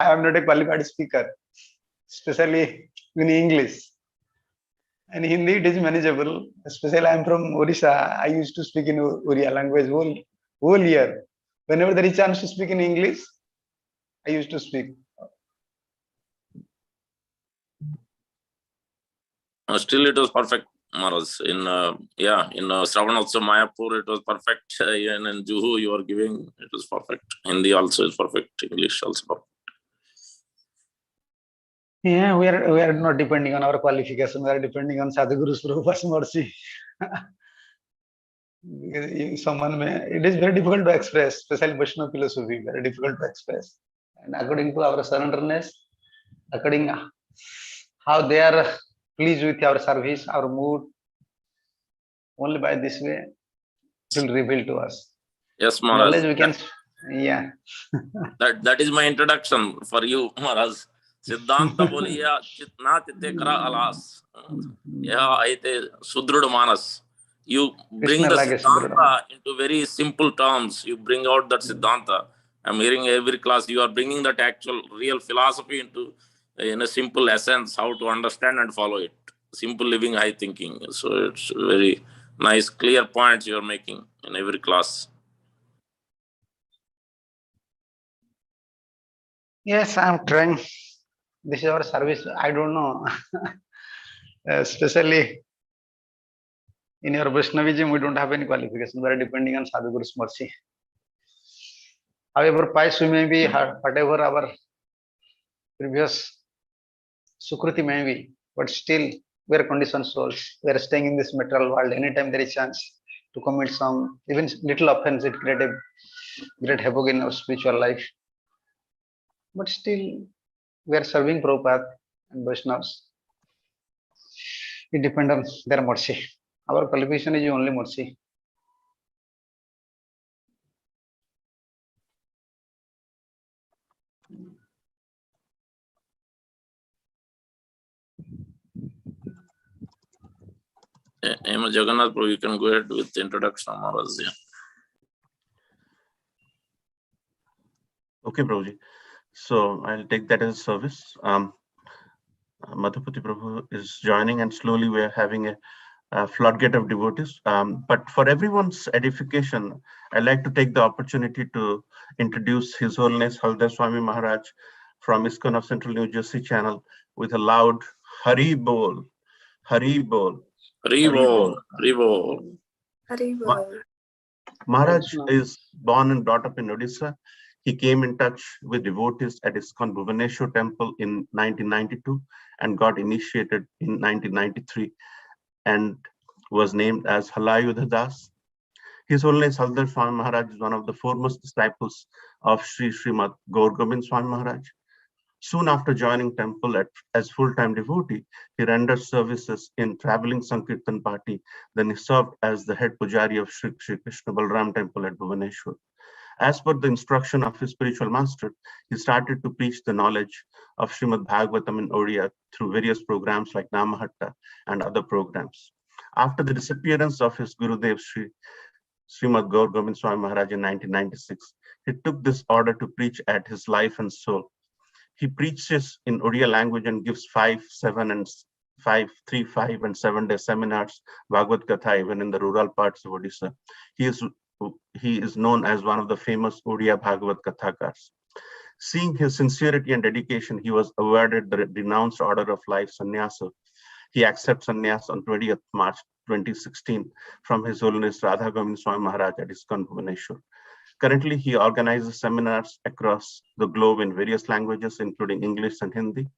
I am not a qualified speaker, especially in English. And Hindi it is manageable. Especially I am from Odisha. I used to speak in Oriya language whole year. Whenever there is chance to speak in English, I used to speak. Still, it was perfect, Maharaj. In Shravanotsav Mayapur, it was perfect. And in Juhu, you are giving, it was perfect. Hindi also is perfect. English also perfect. Yeah, we are not depending on our qualification. We are depending on Sadhguru's Prabhupada's mercy. It is very difficult to express, especially Vaishnava philosophy, very difficult to express. And according to our surrenderness, according how they are pleased with our service, our mood, only by this way it will reveal to us. Yes, Maharaj. Knowledge we can, yeah. That is my introduction for you, Maharaj. Siddhanta boliya chitna chitte kara alas. Yeah, aite sudrud manas. You bring the Siddhanta into very simple terms. You bring out that Siddhanta. I'm hearing every class, you are bringing that actual real philosophy into in a simple essence, how to understand and follow it. Simple living, high thinking. So it's very nice, clear points you are making in every class. Yes, I'm trying. This is our service. I don't know. Especially in your Vaishnavism, we don't have any qualification. We are depending on Sadhguru's mercy. However pious we may be, whatever our previous Sukruti may be, but still we are conditioned souls. We are staying in this material world. Anytime there is chance to commit some, even little offense, it create a great havoc in our spiritual life. But still, we are serving Prabhupada and Vaishnavas. It depends on their mercy. Our qualification is only mercy. Jagannath Prabhu, you can go ahead with the introduction, Maharaj. Okay, Prabhuji. So I'll take that as a service. Madhupati Prabhu is joining, and slowly we're having a floodgate of devotees. But for everyone's edification, I'd like to take the opportunity to introduce His Holiness Haldar Swami Maharaj from ISKCON of Central New Jersey channel with a loud Hari Bol, Hari Bol. Hari Bol, Hari Bol. Hari Bol. Maharaj is born and brought up in Odisha. He came in touch with devotees at ISKCON Bhubaneswar temple in 1992 and got initiated in 1993 and was named as Halayudha Das. His Holiness Haldar Swami Maharaj is one of the foremost disciples of Srimad Gaur Gobind Swami Maharaj. Soon after joining temple as full-time devotee, he rendered services in traveling Sankirtan party. Then he served as the head pujari of Sri Krishna Balram temple at Bhubaneswar. As per the instruction of his spiritual master, he started to preach the knowledge of Srimad Bhagavatam in Odia through various programs like Namahatta and other programs. After the disappearance of his Gurudev Srimad Gaur Gobind Swami Maharaj in 1996, he took this order to preach at his life and soul. He preaches in Odia language and gives 5, 7, and 5, 3, 5, and 7-day seminars, Bhagavad Katha, even in the rural parts of Odisha. He is known as one of the famous Odia Bhagavad Kathakars. Seeing his sincerity and dedication, he was awarded the renounced order of life sannyasa. He accepts sannyas on 20th March 2016 from His Holiness Radha Govind Swami Maharaj at ISKCON Bhubaneswar. Currently, he organizes seminars across the globe in various languages, including English and Hindi.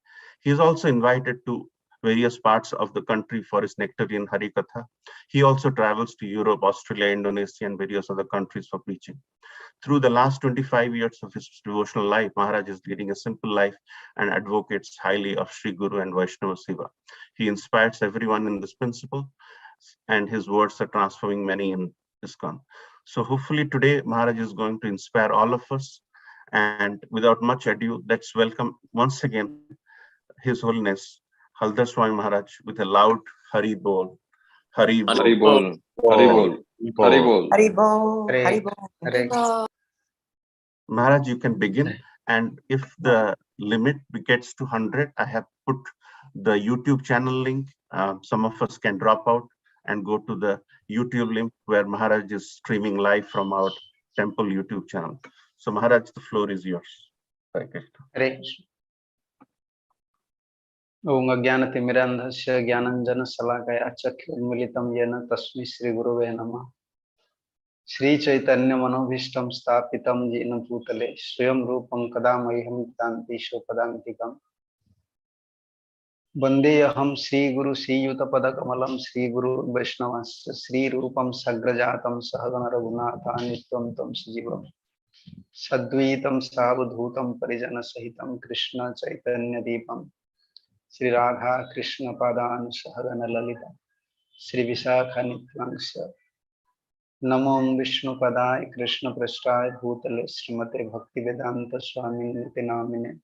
He is also invited to various parts of the country for his nectarian Harikatha. He also travels to Europe, Australia, Indonesia, and various other countries for preaching. Through the last 25 years of his devotional life, Maharaj is leading a simple life and advocates highly of Sri Guru and Vaishnava Seva. He inspires everyone in this principle, and his words are transforming many in ISKCON. So hopefully today, Maharaj is going to inspire all of us. And without much ado, let's welcome once again His Holiness Haldar Swami Maharaj with a loud Hari Bol. Hari Bol. Hari Bol. Hari Bol. Hari Bol. Hari Bol. Hari Bol. Maharaj, you can begin. And if the limit gets to 100, I have put the YouTube channel link. Some of us can drop out and go to the YouTube link where Maharaj is streaming live from our temple YouTube channel. So Maharaj, the floor is yours. Hare Krishna. Om Ajnanatimirandhasya Jnananjana Salakaya Chakyurmilitam Yena Tasmai Shri Gurave Namah. Shri Chaitanya Manobhishtam Sthapitam Jena Bhutale Swayam Rupam Kadamaiham Tanti Shopadantikam Vandeyaham Shri Guru Shri Yuta Padakamalam Shri Guru Vaishnavasya Shri Rupam Sagrajatam Sahagana Raghunatha Nityam Tam Sajivam Sadvitam Savadhutam Parijana Sahitam Krishna Chaitanya Deepam Shri Radha Krishna Padan Sahagana Lalita Shri Visakha Nityangsya Namo Vishnu Padai Krishna Prasthai Bhutale Srimate Bhakti Vedanta Swami Niti Namine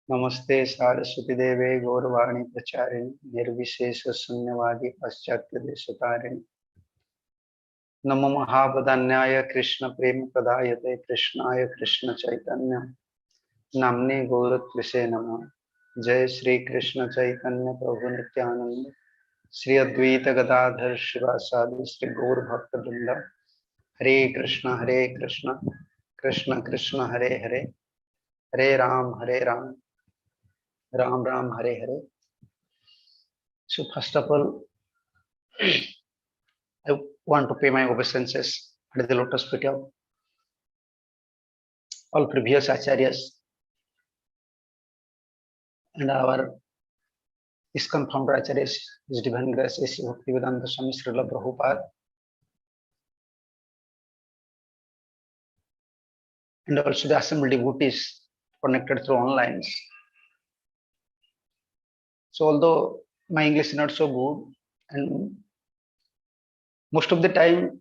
Namaste Saraswati Deve Gauravani Pracharini Nirvishesha Sunyavadi Paschatya Desatarini Namo Mahabodhanyaya Krishna Prema Pradayate Krishnaya Krishna Chaitanya Namne Gauratrise Namah Jai Shri Krishna Chaitanya Prabhu Nityananda Shri Advaita Gadadhar Shivasadi Shri Gaur Bhakta Vrinda Hare Krishna Krishna Krishna Hare Hare Hare Ram Ram Ram Hare Hare. So first of all, I want to pay my obeisances at the lotus feet of all previous acharyas and our ISKCON founder acharyas, His Divine Grace A.C. Bhaktivedanta Swami Srila Prabhupada, and also the assembled devotees connected through online. So although my English is not so good and most of the time,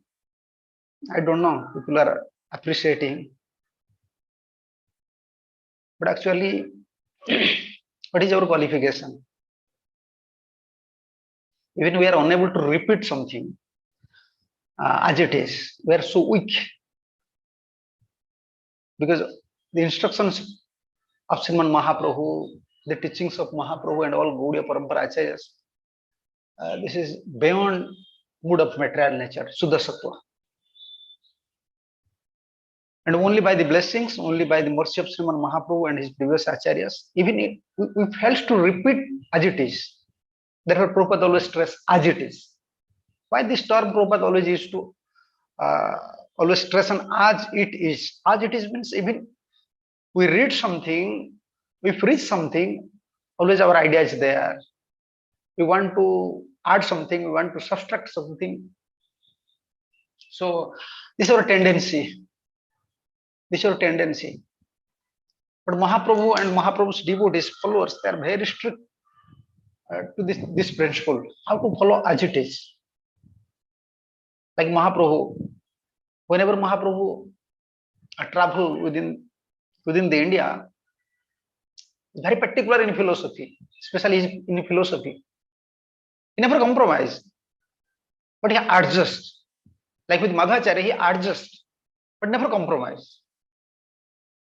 I don't know, people are appreciating, but actually, what is our qualification? Even we are unable to repeat something as it is. We are so weak because the instructions of Sriman Mahaprabhu, the teachings of Mahaprabhu and all Gaudiya Parampara Acharyas, this is beyond mood of material nature, Suddha Sattva. And only by the blessings, only by the mercy of Sriman Mahaprabhu and his previous acharyas, even if we fail to repeat as it is. Therefore, Prabhupada always stress as it is. Why this term Prabhupada always used to always stress on as it is. As it is means even we read something, we read something, always our idea is there. We want to add something, we want to subtract something. So this is our tendency. This is our tendency. But Mahaprabhu and Mahaprabhu's devotees, followers, they are very strict to this principle. How to follow as it is. Like Mahaprabhu, whenever Mahaprabhu travel within the India, very particular in philosophy, especially in philosophy. He never compromised, but he adjusts. Like with Madhacharya, he adjusts, but never compromised.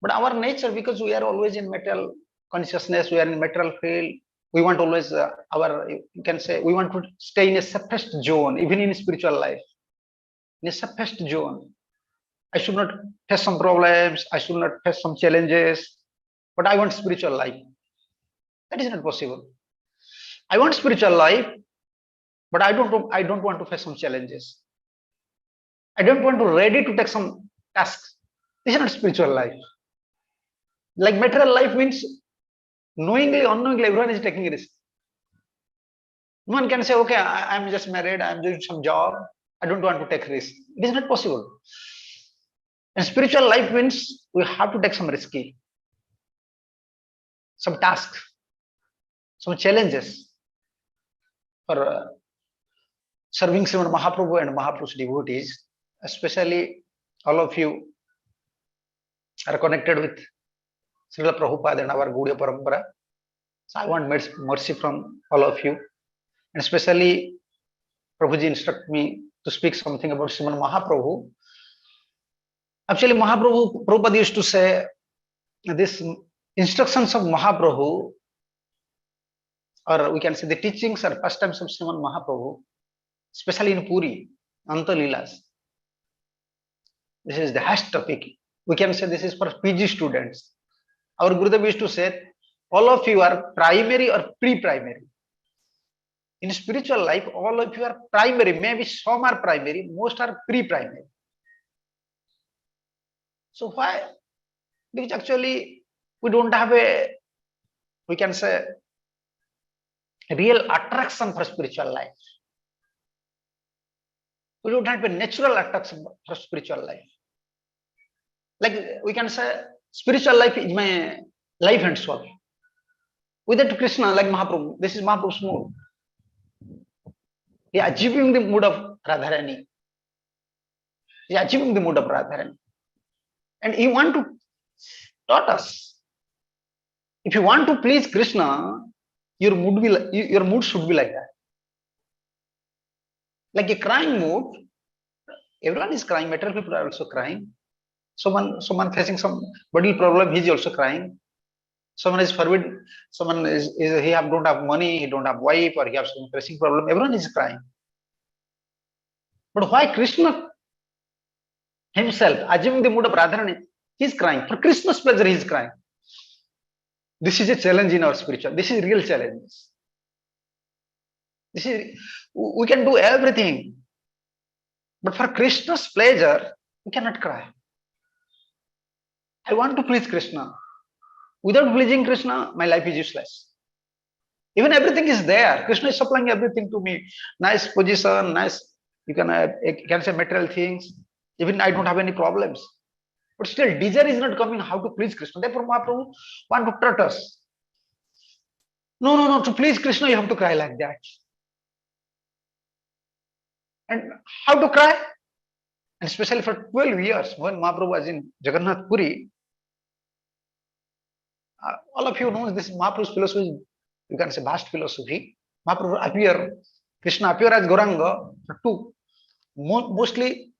But our nature, because we are always in material consciousness, we are in material field, we want always you can say, we want to stay in a safest zone, even in spiritual life. In a safest zone. I should not face some problems, I should not face some challenges, but I want spiritual life. That is not possible. I want spiritual life, but I don't want to face some challenges. I don't want to ready to take some tasks. This is not spiritual life. Like material life means knowingly, unknowingly, everyone is taking a risk. One can say, okay, I'm just married, I'm doing some job, I don't want to take risk. It is not possible. And spiritual life means we have to take some risky, some tasks, some challenges for serving Sriman Mahaprabhu and Mahaprabhu's devotees, especially all of you are connected with Srila Prabhupada and our Gaudiya Parampara. So I want mercy from all of you. And especially Prabhuji instructed me to speak something about Sriman Mahaprabhu. Actually, Prabhupada used to say this instructions of Mahaprabhu, or we can say the teachings or pastimes of Sriman Mahaprabhu, especially in Puri, Anta Leelas. This is the hash topic. We can say this is for PG students. Our Gurudev used to say, all of you are primary or pre-primary. In spiritual life, all of you are primary. Maybe some are primary, most are pre-primary. So why? Because actually we don't have a, we can say, real attraction for spiritual life. We don't have a natural attraction for spiritual life. Like we can say, spiritual life is my life and soul. Without Krishna, like Mahaprabhu, this is Mahaprabhu's mood. He is achieving the mood of Radharani. He is achieving the mood of Radharani. And he want to taught us. If you want to please Krishna, your mood should be like that. Like a crying mood, everyone is crying, material people are also crying. Someone facing some bodily problem, he is also crying. Someone is forbidden, someone is he don't have money, he don't have wife, or he has some pressing problem, everyone is crying. But why Krishna himself, assuming the mood of Radharani, he is crying. For Krishna's pleasure, he is crying. This is a challenge in our spiritual. This is real challenge. This is, we can do everything, but for Krishna's pleasure, we cannot cry. I want to please Krishna. Without pleasing Krishna, my life is useless. Even everything is there. Krishna is supplying everything to me. Nice position, nice, you can say material things. Even I don't have any problems. But still, desire is not coming how to please Krishna. Therefore, Mahaprabhu want to taught us. No, to please Krishna, you have to cry like that. And how to cry? And especially for 12 years, when Mahaprabhu was in Jagannath Puri, all of you know this Mahaprabhu's philosophy, you can say vast philosophy. Mahaprabhu appear, Krishna appear as Gauranga for two. Mostly,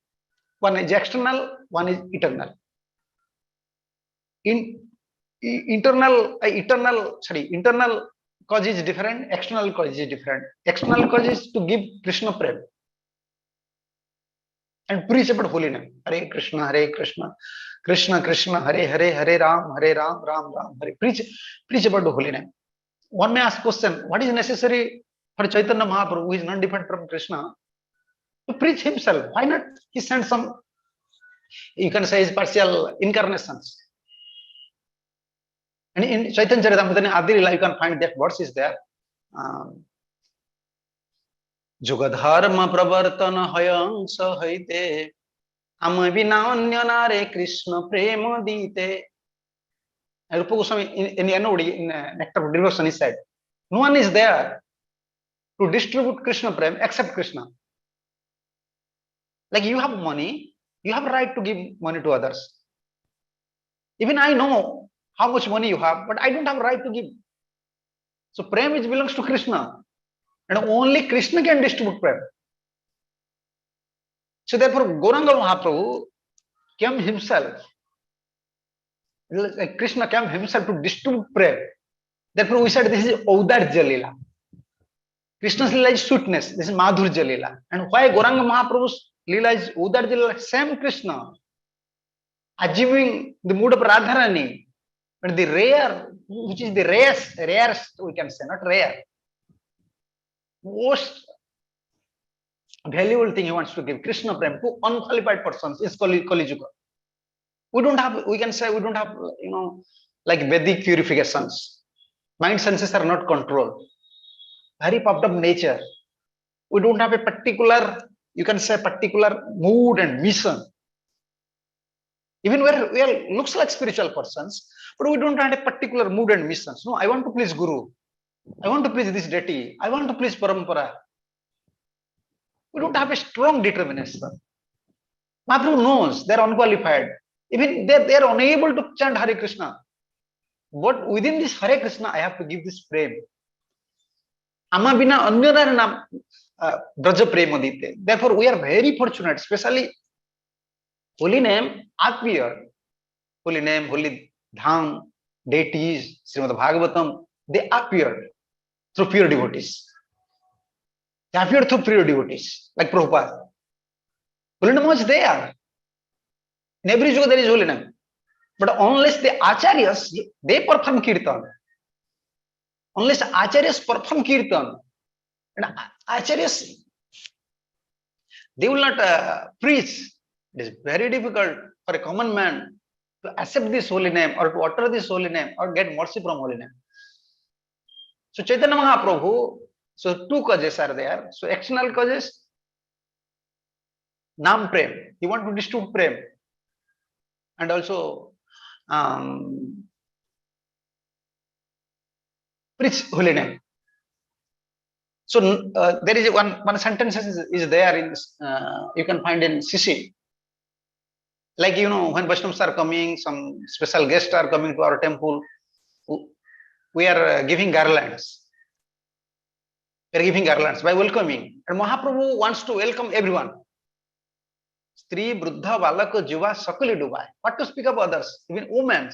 one is external, one is eternal. Internal cause is different, external cause is different. External cause is to give Krishna prem and preach about holy name. Hare Krishna, Krishna Krishna, Hare Hare, Hare Ram, Ram Ram, Hare. Preach about the holy name. One may ask question, what is necessary for Chaitanya Mahaprabhu, who is not different from Krishna, to preach himself? Why not he sent some, you can say, his partial incarnations? And in Chaitanya Charitamrita, Adi Lila, you can find that verse is there. Jugadharma pravartana hayang sahaite ama vinanyana Krishna prema dite. Rupa Goswami in Yanodi, in Nectar of Devotion, he said, no one is there to distribute Krishna prem except Krishna. Like you have money, you have a right to give money to others. Even I know how much money you have, but I don't have a right to give. So prem which belongs to Krishna. And only Krishna can distribute prem. So therefore, Gauranga Mahaprabhu came himself. Krishna came himself to distribute prem. Therefore, we said this is Audarja Lila. Krishna's Lila is sweetness. This is Madhurja Lila. And why Gauranga Mahaprabhu's Lila is Audarja Lila? Same Krishna. Achieving the mood of Radharani. But the rare, which is the rarest, we can say, not rare. Most valuable thing he wants to give, Krishna prem, to unqualified persons, is Kali Yuga. We don't have, we can say, we don't have, like Vedic purifications. Mind senses are not controlled. Very puffed up nature. We don't have a particular, you can say, particular mood and mission. Even where we are, looks like spiritual persons, but we don't have a particular mood and mission. No, I want to please Guru. I want to please this deity. I want to please Parampara. We don't have a strong determination. Mahaprabhu knows they are unqualified. Even they are unable to chant Hare Krishna. But within this Hare Krishna, I have to give this prem. Ama bina anyara nam braja prema dite. Therefore, we are very fortunate, especially holy name appear. Holy name, holy dham, deities, Srimad Bhagavatam, they appeared through pure devotees. They appeared through pure devotees, like Prabhupada. Holy name was there. In every yuga there is holy name. But unless the acharyas, they perform kirtan. Unless acharyas perform kirtan, and acharyas, they will not preach. It is very difficult for a common man to accept this holy name or to utter this holy name or get mercy from holy name. So Chaitanya Mahaprabhu, so two causes are there. So external causes, Nam Prem. He want to distribute Prem. And also preach holy name. So there is one sentence is there in you can find in Sisi. Like when Vaishnavas are coming, some special guests are coming to our temple, we are giving garlands. We are giving garlands by welcoming. And Mahaprabhu wants to welcome everyone. Stri, Bruddha, Balaka, Jiva, Sakali Dubai. What to speak of others, even women.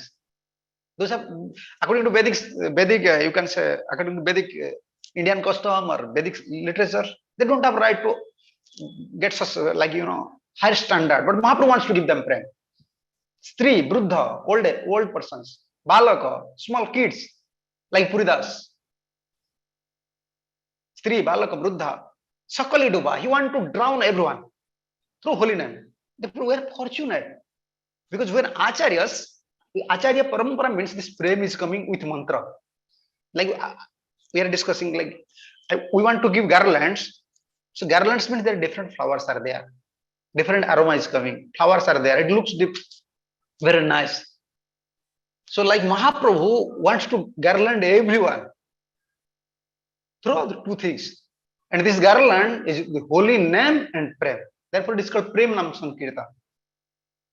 Those have, according to Vedic, you can say, according to Vedic Indian custom or Vedic literature, they don't have right to get such higher standard. But Mahaprabhu wants to give them prem. Stri, Bruddha, old persons, Balaka, small kids, like Puridas. Stri, Balaka, Bruddha, Sakali Duba. He wants to drown everyone through holy name. Therefore, we are fortunate. Because when Acharyas, Acharya Parampara means this prem is coming with mantra. Like we are discussing, like we want to give garlands. So garlands means there are different flowers are there. Different aroma is coming. Flowers are there. It looks very nice. So like Mahaprabhu wants to garland everyone through the two things. And this garland is the holy name and prem. Therefore, it is called Prem Nam Sankirtan.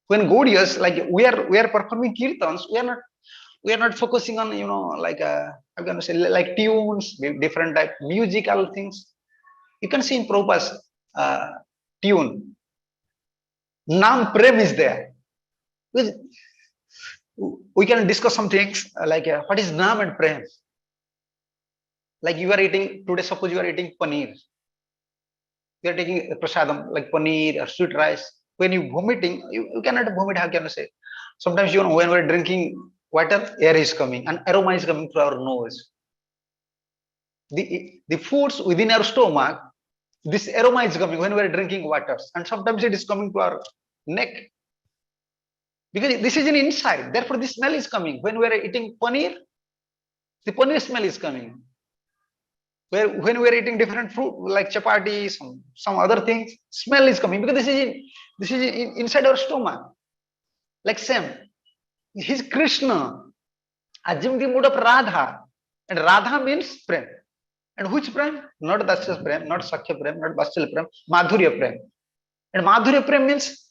When Gaudias, like we are performing kirtans, we are not focusing on I'm gonna say like tunes, different type musical things. You can see in Prabhupada's tune, Nam Prem is there. We can discuss some things like what is Nam and Prem. Like you are eating today, suppose you are eating paneer. You are taking prasadam like paneer or sweet rice. When you vomiting, you cannot vomit. How can I say? Sometimes when we're drinking water, air is coming and aroma is coming through our nose. The foods within our stomach, this aroma is coming when we're drinking water, and sometimes it is coming to our neck because this is in inside. Therefore, the smell is coming when we're eating paneer. The paneer smell is coming. When we're eating different fruit like chapati, some other things, smell is coming because this is inside our stomach. Like same, he's Krishna, assume the mood of Radha, and Radha means prem. And which prem? Not Dasya prem, not Sakya prem, not Vatsal prem, Madhurya prem. And Madhurya prem means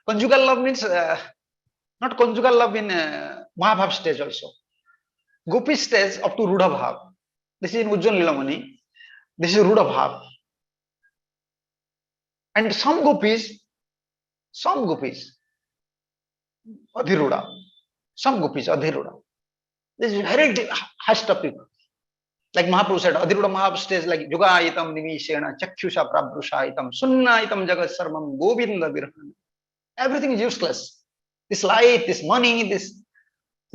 conjugal love means not conjugal love in Mahabhav stage also. Gopi stage up to Rudha Bhav. This is in Ujjwal Lilamani. This is Rudha Bhav. And some gopis, Adhiruda. Some gopis, Adhiruda. This is very high topic. Like Mahaprabhu said, Adhiruda Mahaprabhu stage like Yugayitam Nimishena, Chakshusha Prabhrushayitam, Sunnayitam Jagat Sarvam, Govinda Virhan. Everything is useless. This light, this money, this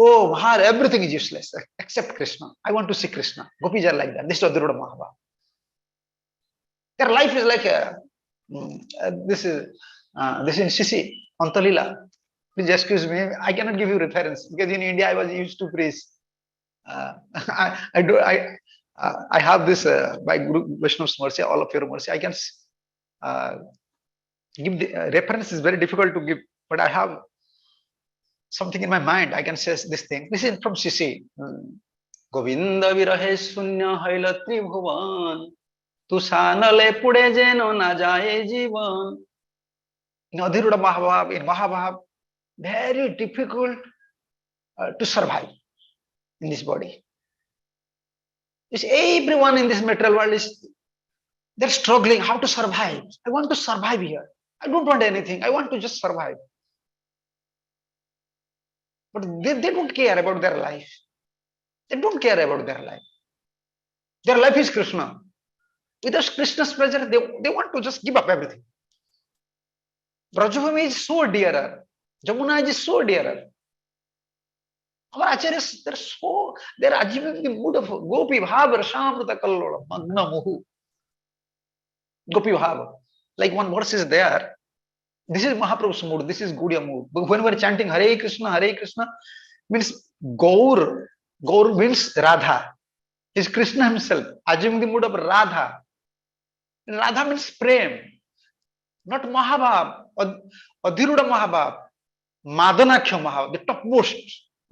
everything is useless except Krishna. I want to see Krishna. Gopis are like that. This is Adhiruda Mahaprabhu. Their life is like this is in Sisi, Antalila. Please excuse me. I cannot give you reference because in India I was used to preach. I have this by Guru Vishnu's mercy, all of your mercy. I can give the reference is very difficult to give, but I have something in my mind. I can say this thing. This is from Sisi. Govinda virahe sunya haila tribhuvan. Tusanale pude jeno na jaye jivan. In Adhiruda Mahabhav, in Mahabhav, very difficult to survive in this body. It's everyone in this material world they're struggling how to survive. I want to survive here. I don't want anything. I want to just survive. But they don't care about their life. They don't care about their life. Their life is Krishna. Without Krishna's pleasure, they want to just give up everything. Brajabhumi is so dearer. Jamuna is so dearer. Our acharyas, they're achieving the mood of Gopi Bhava, Rashamrita Kallola, Magna Muhu. Gopi Bhava. Like one verse is there. This is Mahaprabhu's mood. This is Gaudiya mood. But when we're chanting Hare Krishna means Gaur. Gaur means Radha. Is Krishna himself, assuming the mood of Radha. And Radha means Prem, not Mahabhav, Adhiruda Mahabhav, Madanakhya Mahabhav, the topmost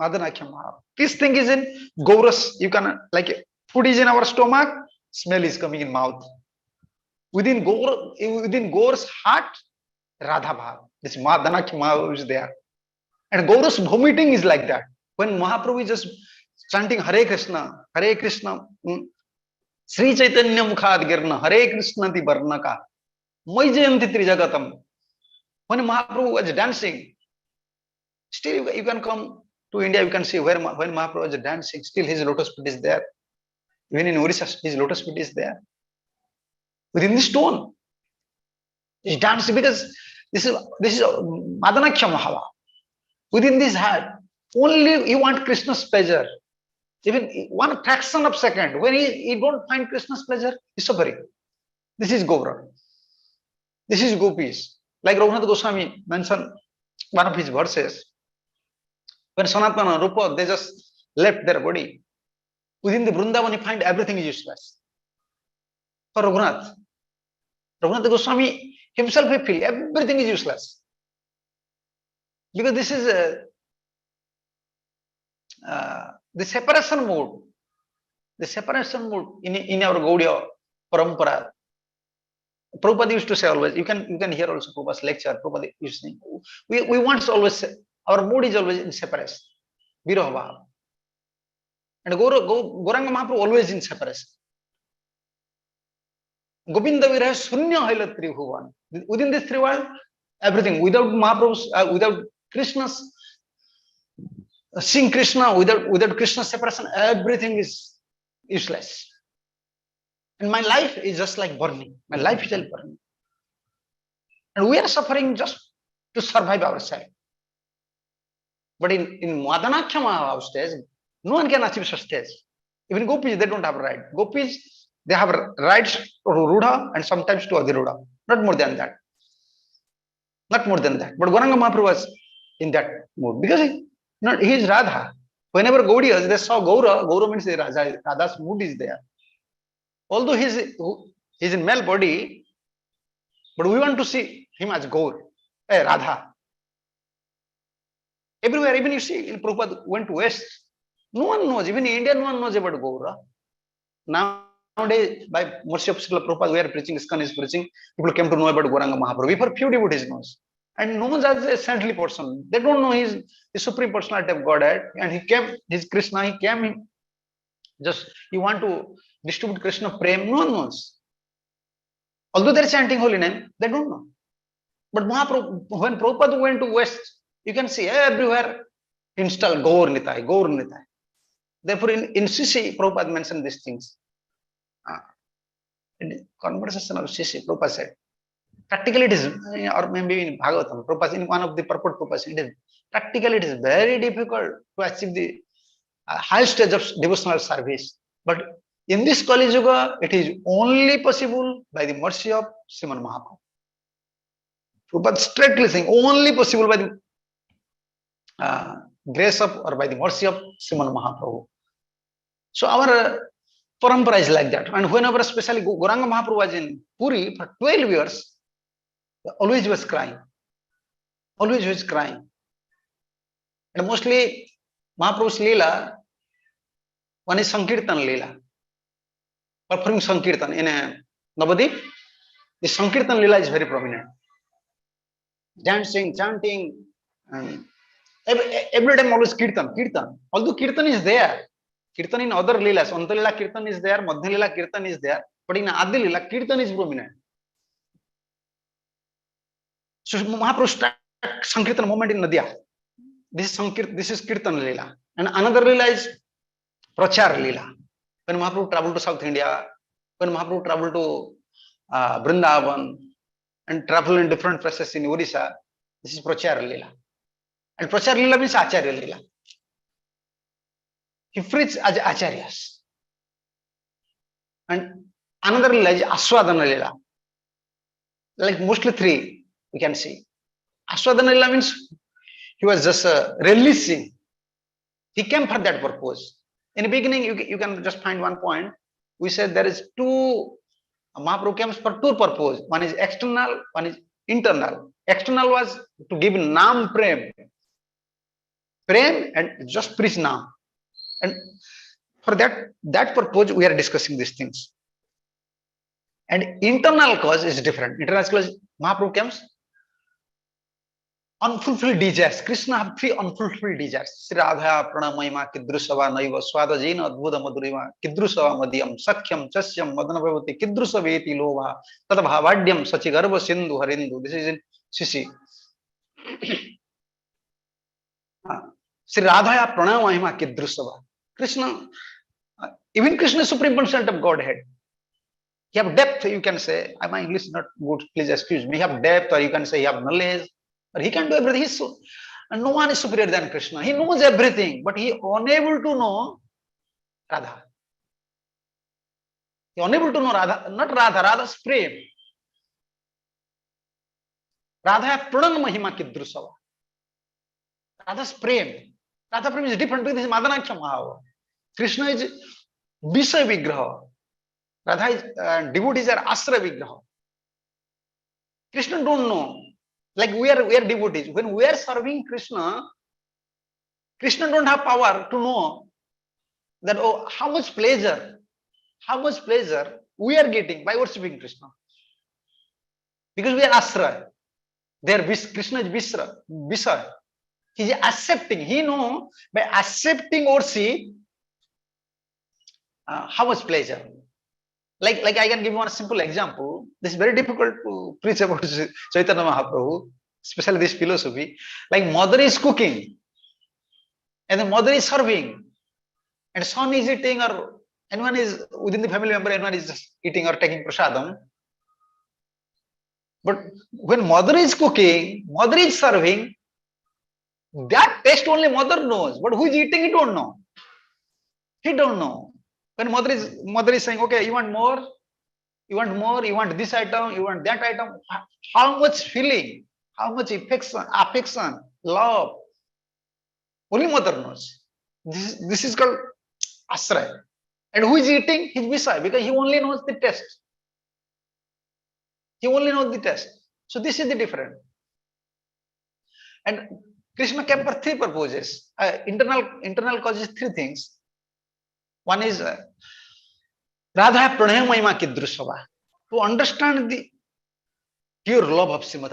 Madanakhya Mahabhav. This thing is in Gaurus. You can, like food is in our stomach, smell is coming in mouth. Within Gaur's heart, Radha Bhav. This Madanakhya Mahabhav is there. And Gaurus vomiting is like that. When Mahaprabhu is just chanting Hare Krishna, Sri Chaitanya Mukhad Girna, Hare Krishna Ti Varnaka, Maijayanti Trijagatam. When Mahaprabhu was dancing, still you can come to India, you can see when Mahaprabhu was dancing, still his lotus feet is there. Even in Orissa, his lotus feet is there. Within the stone, he's dancing because this is Madanakhya Mahava. Within this heart, only you want Krishna's pleasure. Even one fraction of second, when he don't find Krishna's pleasure, he's suffering. This is Gaura. This is Gopis. Like Raghunath Goswami mentioned one of his verses. When Sanatana and Rupa, they just left their body. Within the Vrindavan, you find everything is useless. For Raghunath Goswami himself, he feel everything is useless. Because this is the separation mode. The separation mode in our Gaudiya Parampara. Prabhupada used to say always, you can hear also Prabhupada's lecture. Prabhupada used to say, we want always, our mood is always in separation. Viroha Bhava. And Gauranga Mahaprabhu always in separation. Govinda Viraha Sunya Haila Tribhuvan. Within this three world, everything, without Mahaprabhu's, without Krishna's, seeing Krishna, without Krishna's separation, everything is useless. And my life is just like burning. My life is like burning. And we are suffering just to survive ourselves. But in Madanakhya Mahavav stage, no one can achieve such stage. Even Gopis, they don't have right. Gopis, they have rights to Rudha and sometimes to Adhiruda. Not more than that. Not more than that. But Gauranga Mahaprabhu was in that mood. Because he is Radha. Whenever Gaudiyas, they saw Gaura means Radha's mood is there. Although he's in male body, but we want to see him as Gaur, Radha. Everywhere, even you see, in Prabhupada went to West, no one knows, even in India, no one knows about Gaura. Nowadays, by mercy of Srila Prabhupada, we are preaching, ISKCON is preaching, people came to know about Gauranga Mahaprabhu. For few devotees knows. And knows as a saintly person. They don't know he's the supreme personality of Godhead. And he came, he's Krishna, he came, he want to distribute Krishna Prem, no one knows. Although they're chanting holy name, they don't know. But Mahaprabhu, when Prabhupada went to West, you can see everywhere installed Gaur Nitai, Gaur Nitai. Therefore, in Sisi, Prabhupada mentioned these things. In the conversation of Sisi, Prabhupada said, practically it is, or maybe in Bhagavatam, Prabhupada, in one of the purport Prabhupada, it is practically it is very difficult to achieve the high stage of devotional service. But in this Kali Yuga, it is only possible by the mercy of Sriman Mahaprabhu. Prabhupada straightly saying, only possible by the grace of or by the mercy of Sriman Mahaprabhu. So our parampara is like that. And whenever especially Gauranga Mahaprabhu was in Puri for 12 years, always he was crying. Always he was crying. And mostly Mahaprabhu's Leela, one is Sankirtan Leela. Performing Sankirtan in a Navadip, the Sankirtan Leela is very prominent. Dancing, chanting, and every time always Kirtan. Although Kirtan is there, Kirtan in other Leelas, Anta Leela Kirtan is there, Madhya Leela Kirtan is there, but in Adi Leela, Kirtan is prominent. So Mahaprabhu started Sankirtan moment in Nadia. This is Kirtan Leela. And another Leela is Prachar Leela. When Mahaprabhu traveled to South India, when Mahaprabhu traveled to Vrindavan and traveled in different places in Odisha, this is Prachar Leela. And Prachar Leela means Acharya Leela. He preached as Acharyas. And another Leela is Aswadana Leela. Like mostly three, we can see. Aswadana Leela means he was just releasing. He came for that purpose. In the beginning, you can just find one point. We said there is two, Mahaprabhu came for two purposes. One is external, one is internal. External was to give Nam Prem. Prem and just preach Nam. And for that purpose, we are discussing these things. And internal cause is different. Internal cause, Mahaprabhu comes unfulfilled desires. Krishna have three unfulfilled desires. Sri Radha Pranamahima Kidrusava Naiva Swadajena Adbhuda Madhurima Kidrusava Madhyam Sakyam Chasyam Madanavavati Kidrusaveti Lova Tadabhavadyam Sachigarva Sindhu Harindu. This is in Sisi. Sri Radha Pranamahima Kidrusava. Krishna, even Krishna is Supreme Personality of Godhead. He have depth, you can say. My English is not good, please excuse me. He have depth, or you can say he have knowledge. But he can do everything. And no one is superior than Krishna. He knows everything, but he unable to know Radha. He unable to know Radha, not Radha, Radha's prem. Radha Pranam Mahima Kidrusava. Radha's prem. Radha prem is different. This is Madanaksha Mahava. Krishna is Visay Vigraha. Radha is devotees are Asra Vigraha. Krishna don't know. Like we are devotees. When we are serving Krishna, Krishna don't have power to know that, oh, how much pleasure we are getting by worshipping Krishna. Because we are Asra. Krishna is Visa. He is accepting. He know by accepting worship how much pleasure. Like I can give you one simple example. This is very difficult to preach about Chaitanya Mahaprabhu, especially this philosophy. Like mother is cooking, and the mother is serving, and son is eating, or anyone is within the family member, anyone is just eating or taking prasadam. But when mother is cooking, mother is serving, that taste only mother knows. But who is eating, he don't know. He don't know. When mother is saying, okay, you want more, you want this item, you want that item, how much feeling, how much affection, love, only mother knows. This is called Asra. And who is eating? His Visay, because he only knows the taste. He only knows the taste. So this is the difference. And Krishna came for three purposes. Internal causes three things. One is Radha Pranaya Mahima Kidrusava. To understand the pure love of Srimad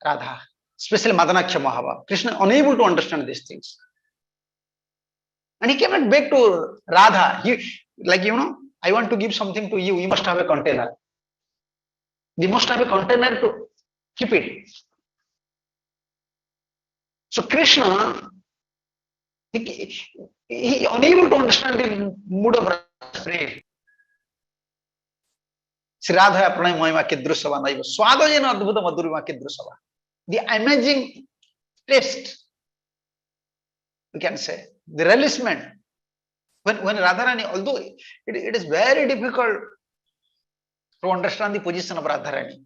Radha, especially Madanaksha Mahava. Krishna unable to understand these things. And he cannot beg to Radha. I want to give something to you. You must have a container. You must have a container to keep it. So Krishna, he unable to understand the mood of Radha. Sri Radha Pranaya Mahima Kidrusava Naiva Swadajena Adbhuta Madhurima Kidrusava. The amazing taste, we can say, the relishment. When Radharani, although it is very difficult to understand the position of Radharani.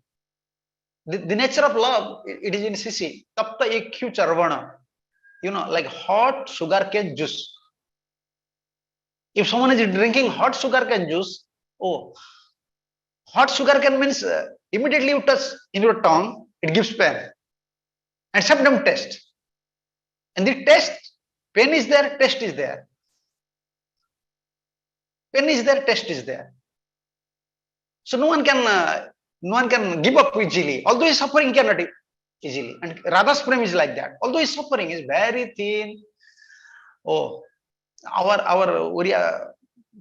The nature of love, it is in Sisi. Tapta ekhu charvana. Like hot sugarcane juice. If someone is drinking hot sugarcane juice, hot sugarcane means immediately you touch in your tongue, it gives pain. And sometimes taste. And the taste, pain is there, taste is there. Pain is there, taste is there. So no one can give up easily. Although his suffering cannot easily. And Radha's prem is like that. Although his suffering is very thin.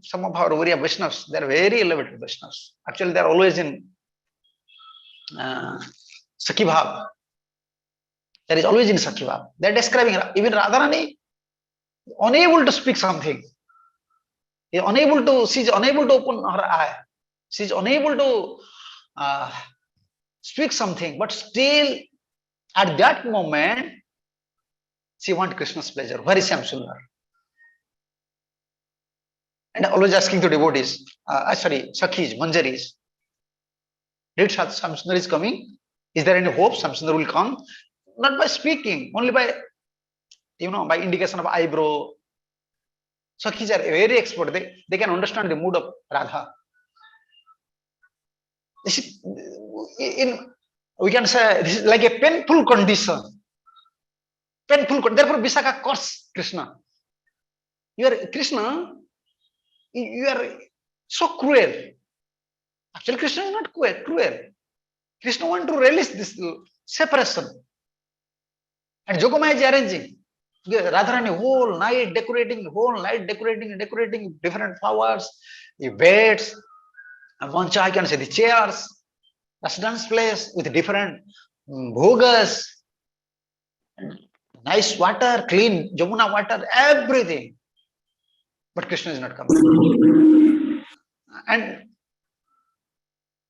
Some of our Oriya Vaishnavas, they are very elevated Vaishnavas. Actually, they are always in Sakhi Bhav. There is always in Sakhi Bhav. They are describing even Radharani, unable to speak something. She is unable to open her eye. She is unable to speak something, but still at that moment, she wants Krishna's pleasure. Where is Shamsundar? And always asking to devotees, Sakhis, Manjaris, did Shamsundar is coming? Is there any hope Shamsundar will come? Not by speaking, only by, by indication of eyebrow. Sakhis are very expert. They can understand the mood of Radha. We can say this is like a painful condition. Therefore, Visakha cursed Krishna. You are Krishna. You are so cruel. Actually, Krishna is not cruel. Krishna wants to release this separation. And Jogamaya is arranging. Radharani whole night decorating different flowers, the beds, and Mancha, I can say the chairs, residence place with different bhogas, nice water, clean Jamuna water, everything. But Krishna is not coming. And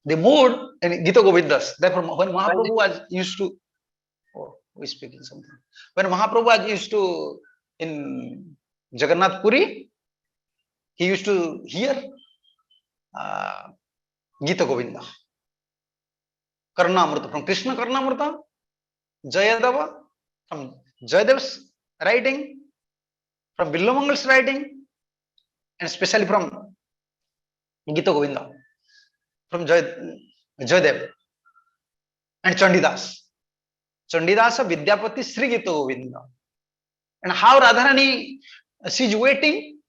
the mood in Gita Govindas, therefore, when Mahaprabhu was used to, who is speaking something? When Mahaprabhu was used to, in Jagannath Puri, he used to hear Gita Govinda. Karnamrita, from Krishna Karnamrita, Jayadeva, from Jayadev's writing, from Villamangal's writing, and especially from Gita Govinda, from Jayadev and Chandidas. Chandidasa Vidyapati Sri Gita Govinda. And how Radharani, she is waiting.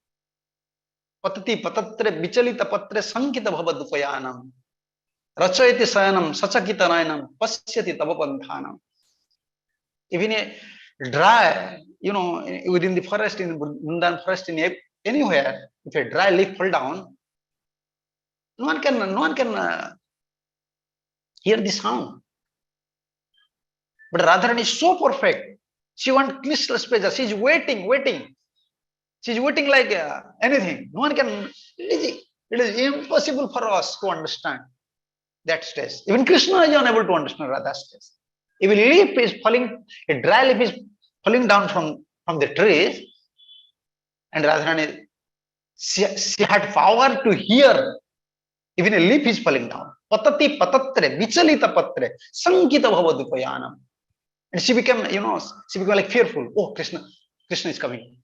Patati patatre vichalita patre sankita bhavadupayanam. Rachayati sayanam sachakita nayanam pasyati tavapanthanam. Even a dry, within the forest, in Vrindavan forest, in anywhere, if a dry leaf fall down, no one can hear the sound. But Radharani is so perfect. She wants Krishna's pleasure. She is waiting. She is waiting like anything. No one can. It is impossible for us to understand that stage. Even Krishna is unable to understand Radha's stage. If a leaf is falling, a dry leaf is falling down from the trees, and Radharani, she had power to hear. Even a leaf is falling down. Patati patatre vichalita patre sankita bhavadupayanam. And she became, like fearful. Oh, Krishna is coming.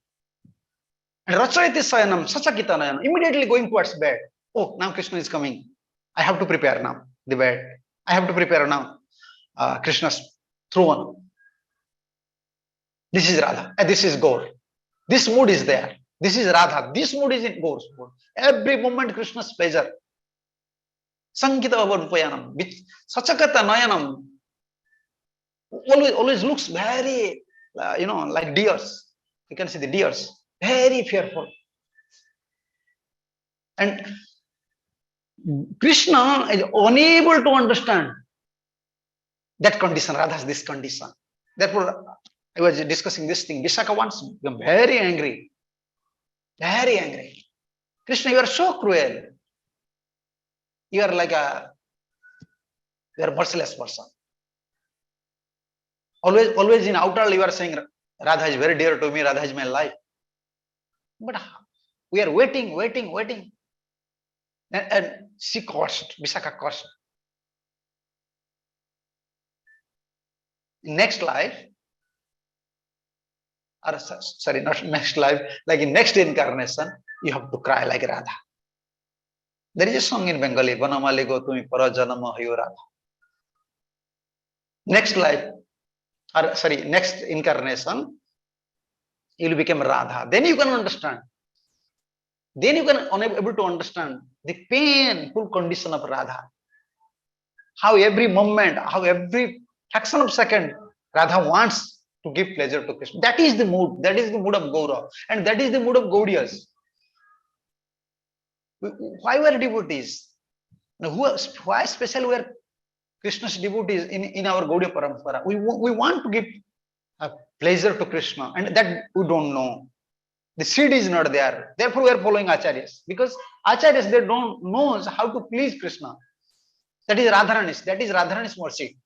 And Rachayati sayanam sachakita nayanam, immediately going towards bed. Oh, now Krishna is coming. I have to prepare now the bed. I have to prepare now Krishna's throne. This is Radha. And this is Gaur. This mood is there. This is Radha. This mood is in Gaur's mood. Every moment Krishna's pleasure. Sankita bhavadupayanam, sachakata nayanam. Always looks very, like deers. You can see the deers, very fearful. And Krishna is unable to understand that condition. Radha has this condition. Therefore, I was discussing this thing. Visakha once became very angry. Very angry. Krishna, you are so cruel. You are like a merciless person. Always in outer you are saying Radha is very dear to me, Radha is my life. But we are waiting. And she cursed, Visakha cursed. Next life, or sorry, not next life, like in next incarnation, you have to cry like Radha. There is a song in Bengali, Vanamali go tumi parajanama hayo Radha. Next life, or sorry, next incarnation, you will become Radha. Then you can understand. Then you can able to understand the painful condition of Radha. How every moment, how every fraction of second, Radha wants to give pleasure to Krishna. That is the mood. That is the mood of Gaura. And that is the mood of Gaudiyas. Why were devotees? Why special were Krishna's devotees in our Gaudiya Parampara? We want to give pleasure to Krishna, and that we don't know. The seed is not there. Therefore, we are following acharyas. Because acharyas, they don't know how to please Krishna. That is Radharani's. That is Radharani's mercy.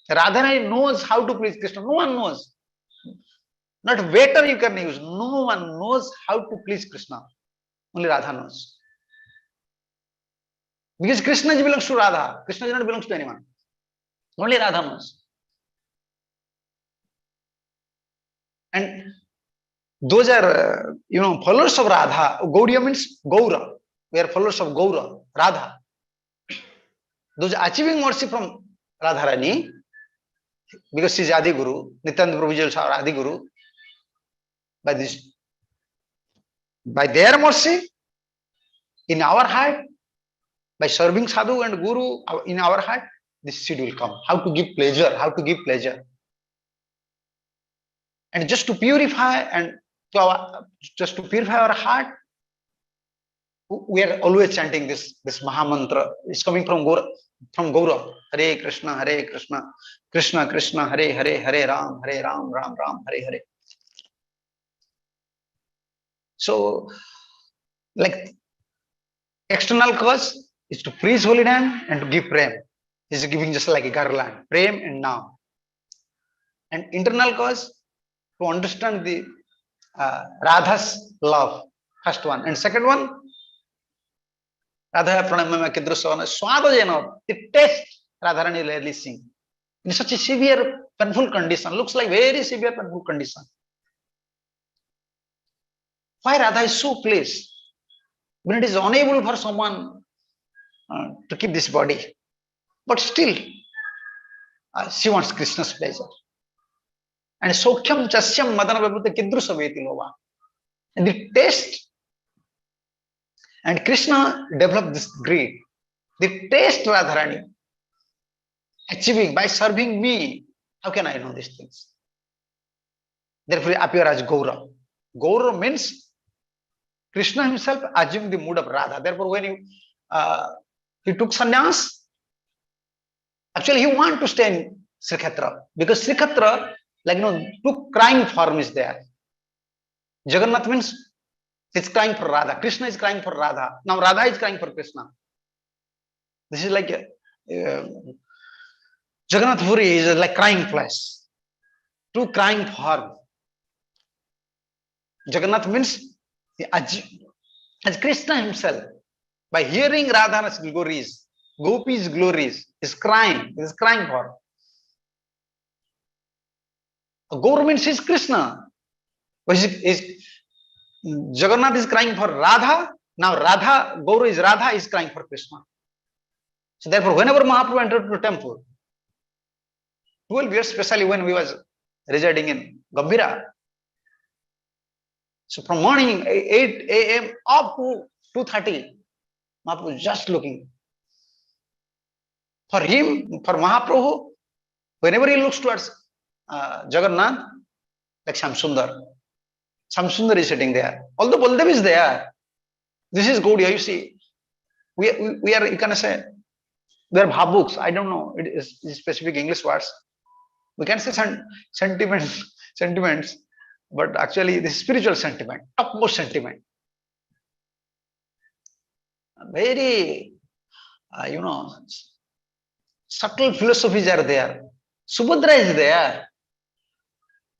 Radharani knows how to please Krishna. No one knows. Not waiter you can use. No one knows how to please Krishna. Only Radha knows. Because Krishna belongs to Radha. Krishna does not belong to anyone. Only Radha knows. And those are, followers of Radha. Gaudiya means Gaura. We are followers of Gaura, Radha. Those achieving mercy from Radharani, because she is Adi Guru, Nityananda Prabhu is our Adi Guru. By their mercy, in our heart, by serving Sadhu and Guru in our heart, this seed will come. How to give pleasure, how to give pleasure. And just to purify our heart, we are always chanting this Mahamantra. It's coming from Gaura. Hare Krishna, Krishna Krishna, Hare Hare, Hare Ram, Ram Ram, Hare Hare. So, like, external cause is to praise holy name and to give prem. Is giving just like a garland, prem and now. And internal cause to understand the Radha's love, first one. And second one, Radha Pranamama Kidrusavana Swadajana, the taste Radharani rarely sing. In such a severe, painful condition, looks like very severe, painful condition. Why Radha is so pleased when it is unable for someone to keep this body, but still she wants Krishna's pleasure. And Sokyam Chasyam Madana Vibhuta Kidrusaveti Lova. And the taste, and Krishna developed this greed. The taste Radharani achieving by serving me. How can I know these things? Therefore, appear as Gaura. Gaura means Krishna himself assumed the mood of Radha. Therefore, when he took sannyas, actually he wanted to stay in Srikshetra, because Srikshetra, two crying form is there. Jagannath means it's crying for Radha. Krishna is crying for Radha. Now Radha is crying for Krishna. This is like Jagannath Puri is like crying flesh. Two crying form. Jagannath means as Krishna himself, by hearing Radha's glories, Gopi's glories, is crying for. Gaur means is Krishna. Jagannath is crying for Radha. Now Gaur is Radha is crying for Krishna. So therefore, whenever Mahaprabhu entered the temple, 12 years, especially when we was residing in Gambhira. So from morning 8 a.m. up to 2:30, Mahaprabhu was just looking. For him, for Mahaprabhu, whenever he looks towards Jagannath, like Shamsundar. Shamsundar is sitting there. Although Baldev is there, this is Gaudiya. You see, we are, you can say, we are bhabuks. I don't know, it is specific English words. We can say sentiments, but actually this spiritual sentiment, topmost sentiment. Very, subtle philosophies are there. Subhadra is there.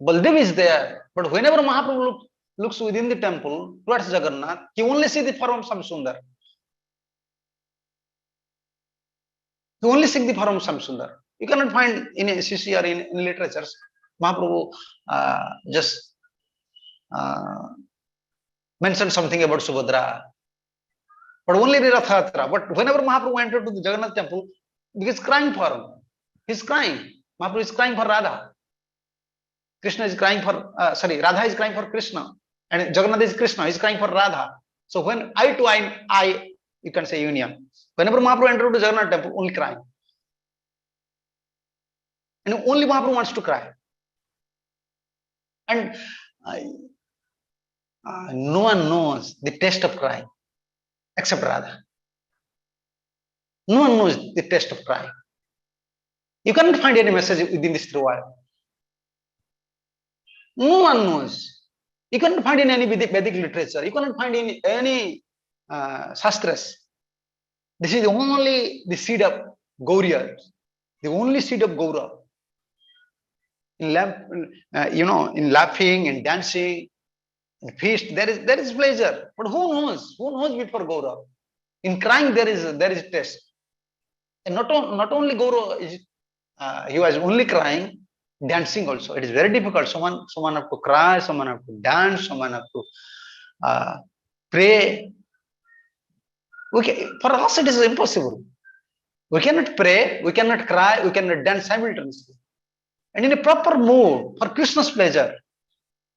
Baldev is there. But whenever Mahaprabhu looks within the temple towards Jagannath, he only sees the form of Shamsundar. He only sees the form of Shamsundar. You cannot find in ACC or in literatures, Mahaprabhu just mentioned something about Subhadra. But only the Rathayatra. But whenever Mahaprabhu entered to the Jagannath temple, he is crying for him. He is crying. Mahaprabhu is crying for Radha. Krishna is crying for, Radha is crying for Krishna. And Jagannath is Krishna, he is crying for Radha. So when eye to eye, you can say union. Whenever Mahaprabhu entered to Jagannath temple, only crying. And only Mahaprabhu wants to cry. And no one knows the taste of crying except Radha. No one knows the taste of crying. You cannot find any message within this true world. No one knows. You cannot find in any Vedic literature. You cannot find in any Shastras. This is only the seed of Gauriya, the only seed of Gaura. In in laughing, in dancing, in feast, there is pleasure. But who knows? Who knows before Gaura? In crying, there is taste. And not only Gaura is he was only crying, dancing also. It is very difficult. Someone have to cry, someone have to dance, someone have to pray. Okay, for us it is impossible. We cannot pray, we cannot cry, we cannot dance simultaneously. And in a proper mood for Krishna's pleasure.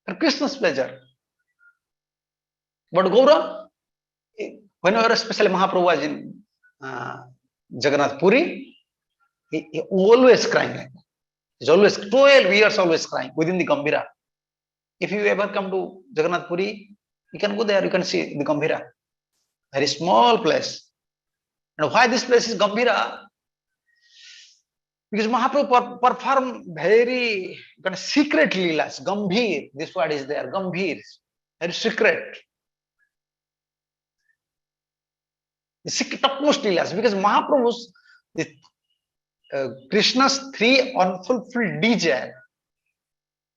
For Krishna's pleasure. But Gaura, whenever especially Mahaprabhu was in Jagannath Puri, he always crying like that. He's always 12 years always crying within the Gambhira. If you ever come to Jagannath Puri, you can go there, you can see the Gambhira. Very small place. And why this place is Gambhira? Because Mahaprabhu performed very kind of secret leelas. Gambhir, this word is there. Gambhir, very secret. The topmost leelas. Because Mahaprabhu's Krishna's 3 unfulfilled desire.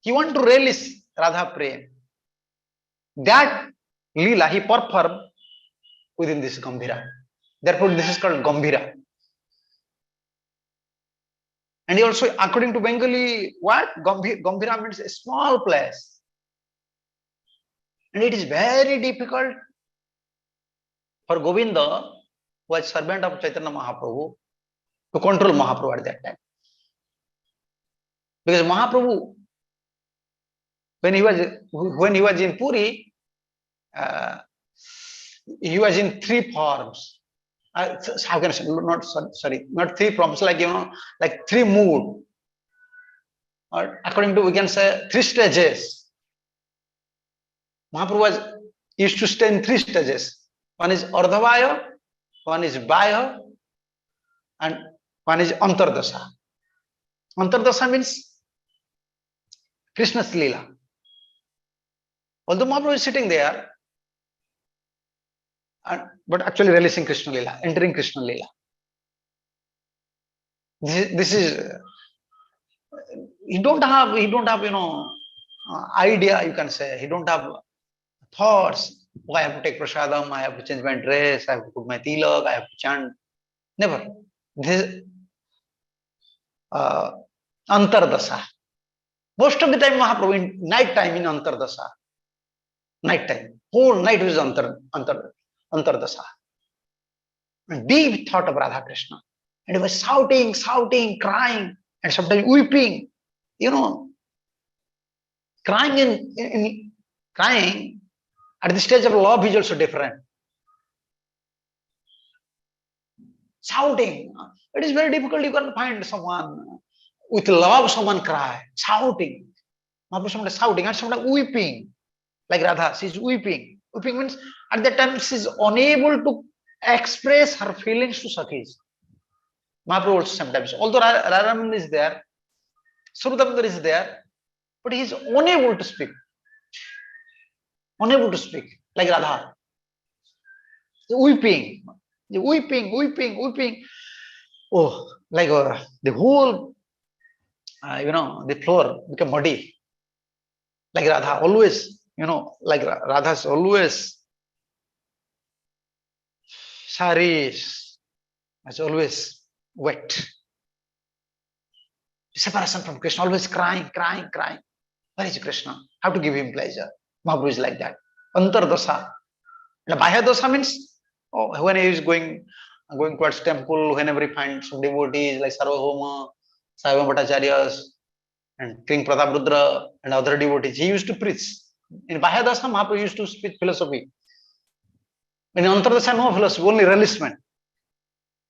He want to release Radha Prem. That leela he performed within this Gambhira. Therefore, this is called Gambhira. And he also, according to Bengali, what? Gambhira means a small place. And it is very difficult for Govinda, who was servant of Chaitanya Mahaprabhu, to control Mahaprabhu at that time. Because Mahaprabhu, when he was in Puri, he was in 3 forms. How can I say? Not 3 forms, like like 3 mood. Or according to, we can say 3 stages. Mahaprabhu used to stay in 3 stages. One is Ardhavaya, one is Baya, and one is Antardasa. Antardasa means Krishna's Leela. Although Mahaprabhu is sitting there, but actually releasing Krishna Leela, entering Krishna Leela. This is, he don't have idea, you can say. He don't have thoughts. Oh, I have to take prasadam, I have to change my dress, I have to put my tilak, I have to chant. Never. This Antardasa. Most of the time Mahaprabhu in night time in Antardasa. Night time. Whole night is Antardasa. Deep thought of Radha Krishna. And he was shouting, crying, and sometimes weeping. Crying crying at the stage of love is also different. Shouting. It is very difficult. You can't find someone with love, someone cry, shouting. Mahaprabhu shouting and sometimes weeping. Like Radha, she's weeping. Weeping means at that time she's unable to express her feelings to Sakhis. Mahaprabhu also sometimes. Although Radharaman is there, Surudamdar is there, but he is unable to speak. Unable to speak, like Radha. Weeping. Weeping. Oh, like the whole, the floor become muddy. Like Radha, always, like Radha's always saris, is always wet. Separation from Krishna, always crying. Where is Krishna? How to give him pleasure? Mahaprabhu is like that. Antardasa. And Bahya dasa means when he is going towards temple, whenever he finds some devotees like Sarvabhauma, Saivama Bhattacharyas, and King Prataprudra and other devotees, he used to preach. In Bahya dasa, Mahaprabhu used to speak philosophy. In Antardasa, no philosophy, only releasement.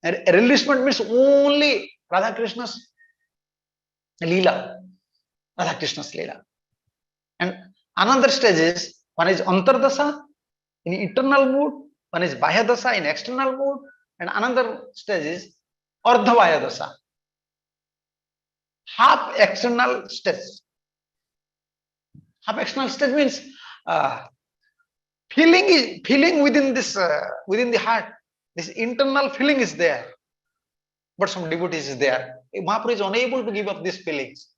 And releasement means only Radha Krishna's Leela. Radha Krishna's Leela. And another stage is, one is Antardasa in internal mood, one is Bahya dasa in external mood, and another stage is Ardhavaya dasa. Half external stage. Half external stage means feeling within this within the heart. This internal feeling is there, but some devotees is there. Mahaprabhu is unable to give up these feelings.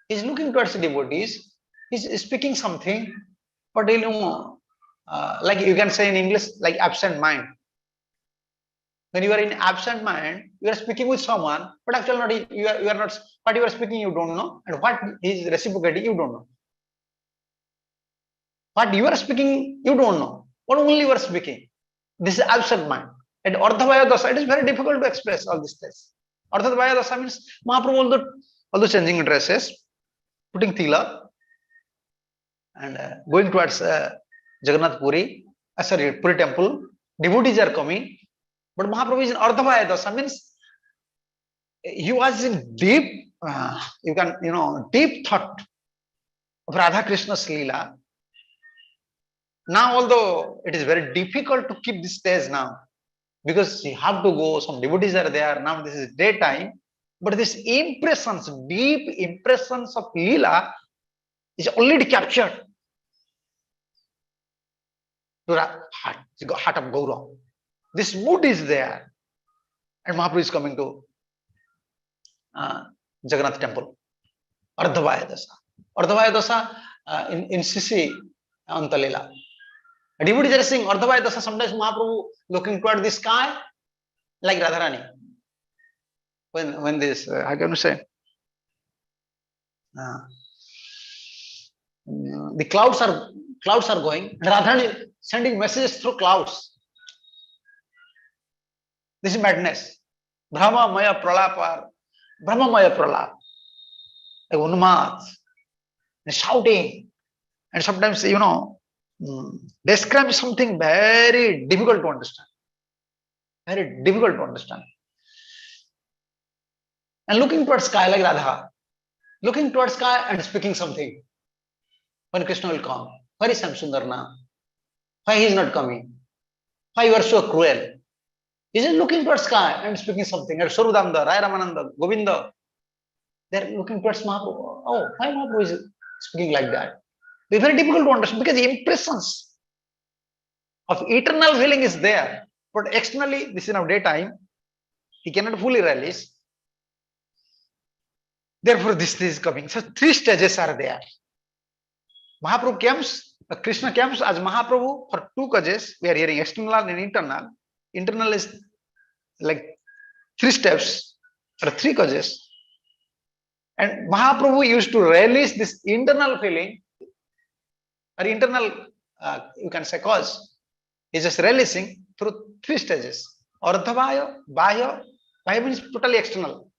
He's looking towards the devotees. He's speaking something, but like you can say in English, like absent mind. When you are in absent mind, you are speaking with someone, but actually not you are not what you are speaking, you don't know, and what he is reciprocating, you don't know. What you are speaking, you don't know. What only you are speaking. This is absent mind. And Ardhavaya Dasa, it is very difficult to express all these things. Ardhavaya Dasa means Mahaprabhu, although changing dresses, putting tila, and going towards Jagannath Puri, Puri temple, devotees are coming, but Mahaprabhu is in Ardhavaya Dasa, means he was in deep, deep thought of Radha Krishna's Leela. Now, although it is very difficult to keep this stage now, because you have to go, some devotees are there, now this is daytime, but this impressions, deep impressions of Leela is already captured to the heart of Gaurav. This mood is there, and Mahaprabhu is coming to Jagannath temple, Ardhavaya Dasa. Ardhavaya Dasa in Sisi Antalila. Devotees are saying Ardhavaya Dasa, sometimes Mahaprabhu looking toward the sky like Radharani. When this, how can you say? The clouds are going, and Radharani sending messages through clouds. This is madness. Brahmamaya pralapar, Brahmamaya pralap. Like Unmat, and shouting, and sometimes, describe something very difficult to understand. Very difficult to understand. And looking towards sky like Radha, looking towards sky and speaking something. When Krishna will come, where is Samsundarna? Why he is not coming? Why you are so cruel? He is looking towards sky and speaking something. And Sarudamda, Rai Ramananda, Govinda, they are looking towards Mahaprabhu. Oh, why Mahaprabhu is speaking like that? It's very difficult to understand because the impressions of eternal feeling is there. But externally, this is now daytime, he cannot fully release. Therefore, this is coming. So 3 stages are there. Mahaprabhu comes, Krishna comes as Mahaprabhu for 2 causes. We are hearing external and internal. Internal is like 3 steps or 3 causes. And Mahaprabhu used to release this internal feeling or internal, you can say, cause. He is just releasing through 3 stages. Ardhavaya, Bahya. Bahya means totally external.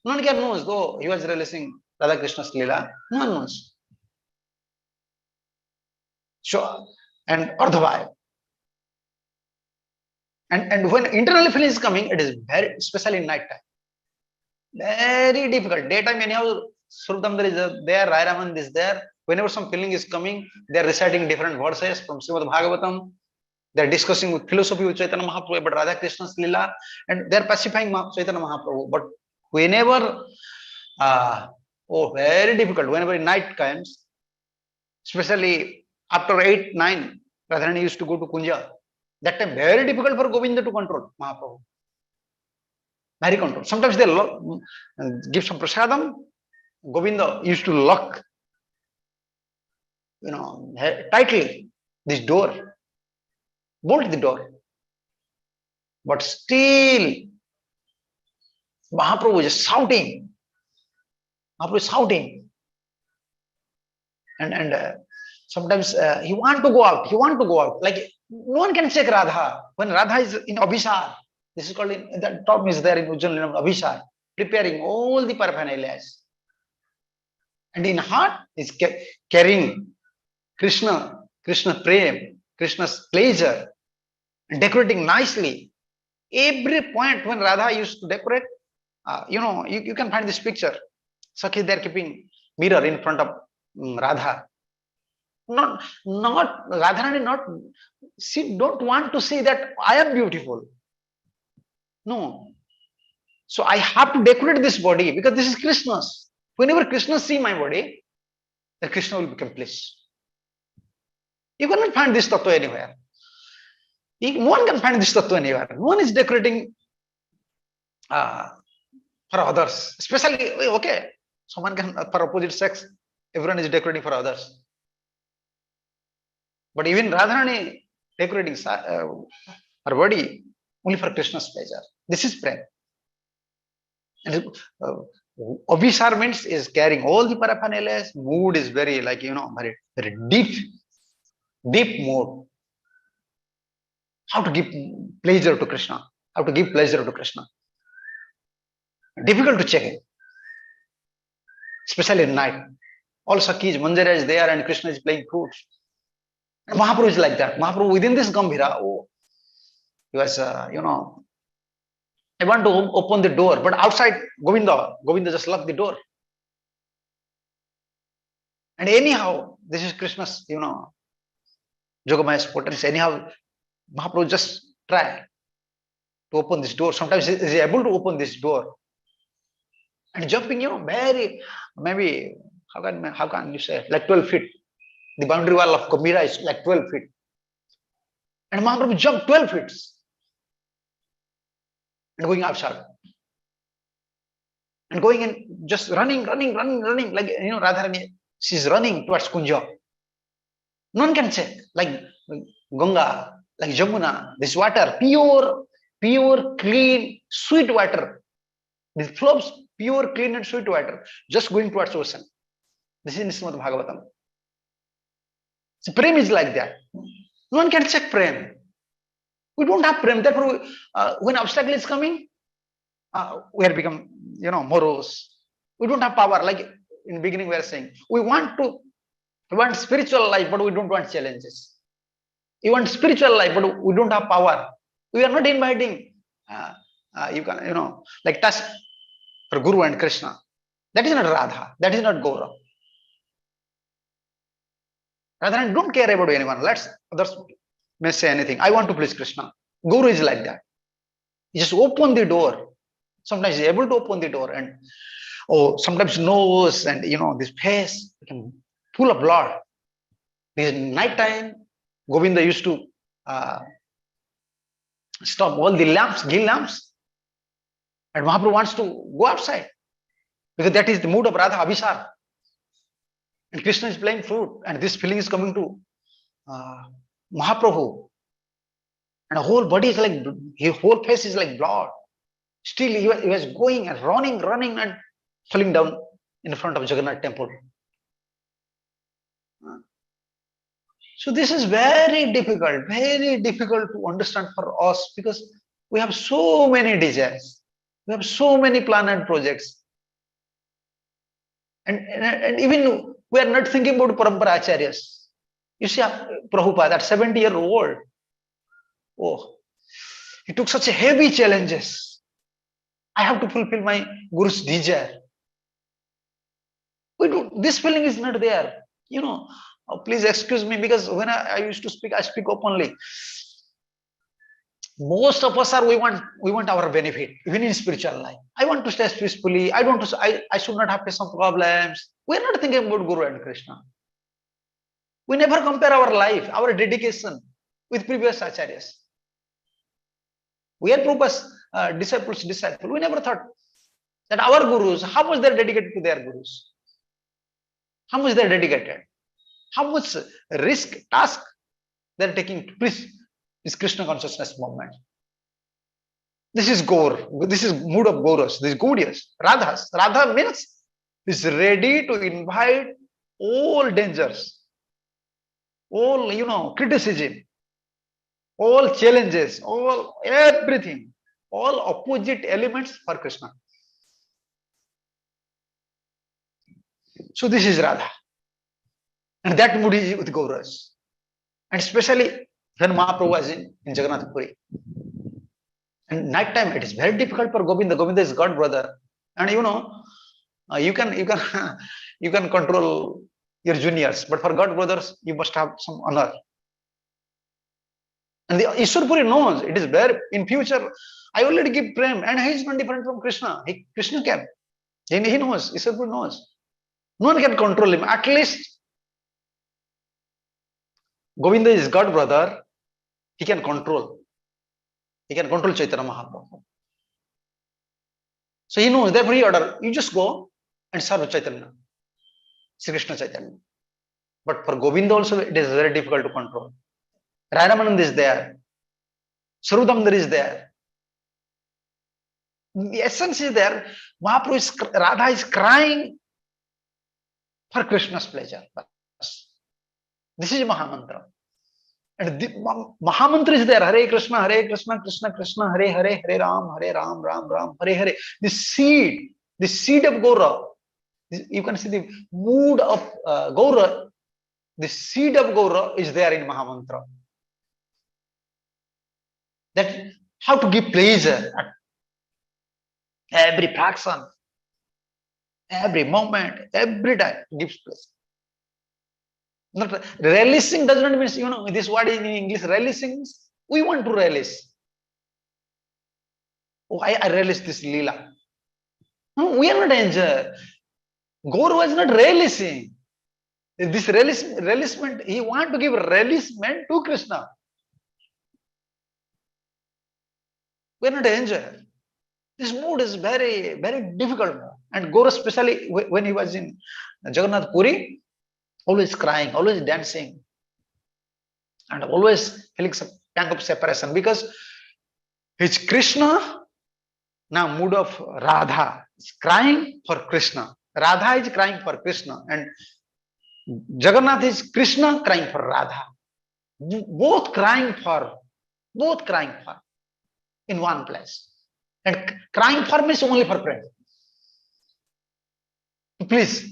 No one knows, though he was releasing Radha Krishna's Leela. No one knows. Sure. And Ardhavaya. And when internal feeling is coming, it is very, especially in night time. Very difficult. Daytime, anyhow, Surudamdar is there, Rai Raman is there. Whenever some feeling is coming, they are reciting different verses from Srimad Bhagavatam. They are discussing with philosophy with Chaitanya Mahaprabhu about Radha Krishna's Leela, and they are pacifying Chaitanya Mahaprabhu. But whenever, very difficult, whenever night comes, especially after 8, 9, Radharani used to go to Kunja. That time, very difficult for Govinda to control Mahaprabhu. Very control. Sometimes they give some prasadam. Govinda used to lock, tightly this door, bolt the door. But still, Mahaprabhu is shouting. Mahaprabhu is shouting. And sometimes he want to go out. He want to go out. Like no one can check Radha. When Radha is in Abhishar, this is called, that term is there in Ujjain Abhishar, preparing all the paraphernalia. And in heart is carrying Krishna Prem, Krishna's pleasure, and decorating nicely. Every point when Radha used to decorate, you can find this picture. Sakhi, they're keeping mirror in front of Radha. Not Radharani, not, she don't want to say that I am beautiful. No. So I have to decorate this body because this is Krishna's. Whenever Krishna see my body, then Krishna will become pleased. You cannot find this tattva anywhere. No one can find this tattva anywhere. No one is decorating for others. Especially, okay, someone can, for opposite sex, everyone is decorating for others. But even Radharani decorating her body only for Krishna's pleasure. This is prem. And Abhisar means is carrying all the paraphernalia. Mood is very very, very deep mood. How to give pleasure to Krishna. How to give pleasure to Krishna. Difficult to check it. Especially at night. All Sakhis, Manjara is there and Krishna is playing flutes. And Mahaprabhu is like that. Mahaprabhu within this Gambhira, he was, I want to open the door, but outside Govinda just locked the door. And anyhow, this is Krishna's, Jogamaya's potency. Anyhow, Mahaprabhu just try to open this door. Sometimes he is able to open this door. And jumping, very, maybe, how can you say, like 12 feet. The boundary wall of Gambhira is like 12 feet. And Mahaprabhu jumped 12 feet. And going outside. And going and just running, like, Radharani, she's running towards Kunja. No one can check, like Ganga, like Jamuna, this water, pure, clean, sweet water. This flows pure, clean and sweet water, just going towards ocean. This is Srimad Bhagavatam. So prem is like that. No one can check prem. We don't have prem. Therefore, when obstacle is coming, we have become, morose. We don't have power. Like in the beginning, we are saying, we want spiritual life, but we don't want challenges. You want spiritual life, but we don't have power. We are not inviting, you can, like task for Guru and Krishna. That is not Radha. That is not Gaura. Radha don't care about anyone. Let's others may say anything. I want to please Krishna. Guru is like that. He just open the door. Sometimes he's able to open the door and sometimes nose and this face become full of blood. This night time, Govinda used to stop all the lamps, ghee lamps, and Mahaprabhu wants to go outside because that is the mood of Radha Abhisar. And Krishna is playing flute, and this feeling is coming to Mahaprabhu. And the whole body is like, his whole face is like blood. Still, he was going and running and falling down in front of Jagannath temple. So this is very difficult to understand for us because we have so many desires. We have so many planned projects. And even we are not thinking about Parampara Acharyas. You see, Prabhupada, that 70-year-old, he took such a heavy challenges. I have to fulfill my Guru's desire. This feeling is not there. Please excuse me because when I used to speak, I speak openly. Most of us we want our benefit, even in spiritual life. I want to stay peacefully. I should not have some problems. We are not thinking about Guru and Krishna. We never compare our life, our dedication with previous acharyas. We are Prabhupada's disciples. We never thought that our gurus, how much they are dedicated to their gurus. How much they are dedicated. How much risk, task they are taking to preach this Krishna consciousness movement. This is Gaur. This is mood of Gauras. This is Gaudiyas. Radhas. Radha means is ready to invite all dangers, all criticism, all challenges, everything, all opposite elements for Krishna. So this is Radha. And that mood is with Gauras. And especially when Mahaprabhu was in Jagannath Puri. And night time, it is very difficult for Govinda. Govinda is God brother. And you can control your juniors, but for God brothers, you must have some honor. And the Ishwar Puri knows it is very in future. I already give prem, and he is not different from Krishna. Krishna can. He knows. Ishwar Puri knows. No one can control him. At least Govinda is God brother. He can control. He can control Chaitanya Mahaprabhu. So he knows, therefore he order, you just go and serve Chaitanya, Sri Krishna Chaitanya. But for Govinda also it is very difficult to control. Radhamanand is there. Sarudamdar is there. The essence is there. Mahaprabhu is, Radha is crying for Krishna's pleasure. This is Mahamantra. And the Mahamantra is there. Hare Krishna, Krishna Krishna, Hare Hare, Hare Ram, Ram Ram, Hare Hare. The seed of Gaura. You can see the mood of Gaura. The seed of Gaura is there in Mahamantra. That how to give pleasure at every fraction, every moment, every time gives pleasure. Not relishing does not mean, this word in English, relishing means we want to relish. Oh, I relish this lila. No, we are not enjoying. Gaur was not relishing. This relishment, he want to give relishment to Krishna. We are not enjoying. This mood is very, very difficult. And Gaur, especially when he was in Jagannath Puri, always crying, always dancing, and always feeling some kind of separation, because his Krishna, now mood of Radha, is crying for Krishna. Radha is crying for Krishna, and Jagannath is Krishna crying for Radha. Both crying for in one place. And crying for means only for friends. Please,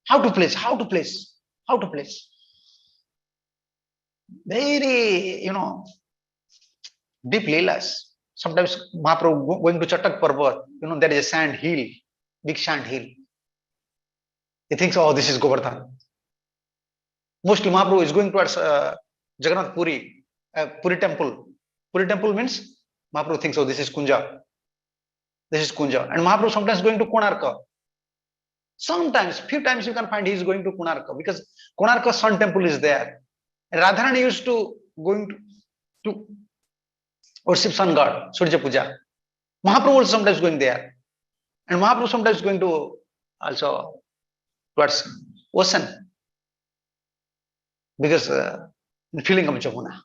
how to place? Very, deep leelas. Sometimes Mahaprabhu going to Chatak Parvat, there is a sand hill, big sand hill. He thinks, oh, this is Govardhan. Mostly Mahaprabhu is going towards Jagannath Puri, Puri temple. Puri temple means Mahaprabhu thinks, oh, this is Kunja. And Mahaprabhu sometimes going to Konarka. Sometimes, few times you can find he is going to Konarka, because Konarka Sun temple is there. And Radharani used to going to worship sun god, Surya Puja. Mahaprabhu also sometimes going there. And Mahaprabhu sometimes going to also towards ocean, because feeling of Jamuna.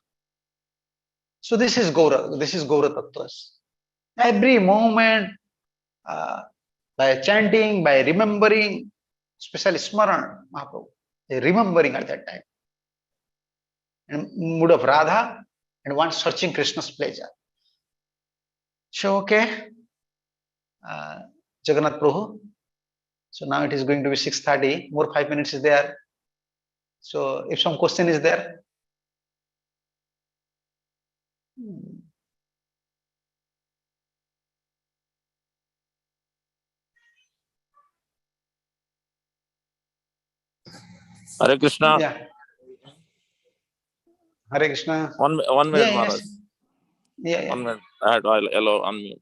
So this is Gaura Tattvas. Every moment, by chanting, by remembering, especially Smaran, Mahaprabhu, remembering at that time. And mood of Radha, and one searching Krishna's pleasure. So, okay, Jagannath Prabhu. So now it is going to be 6:30, more 5 minutes is there. So if some question is there. Hare Krishna. Yeah. Hare Krishna. One minute, Maharaj. Yeah. 1 minute. I'll allow unmute.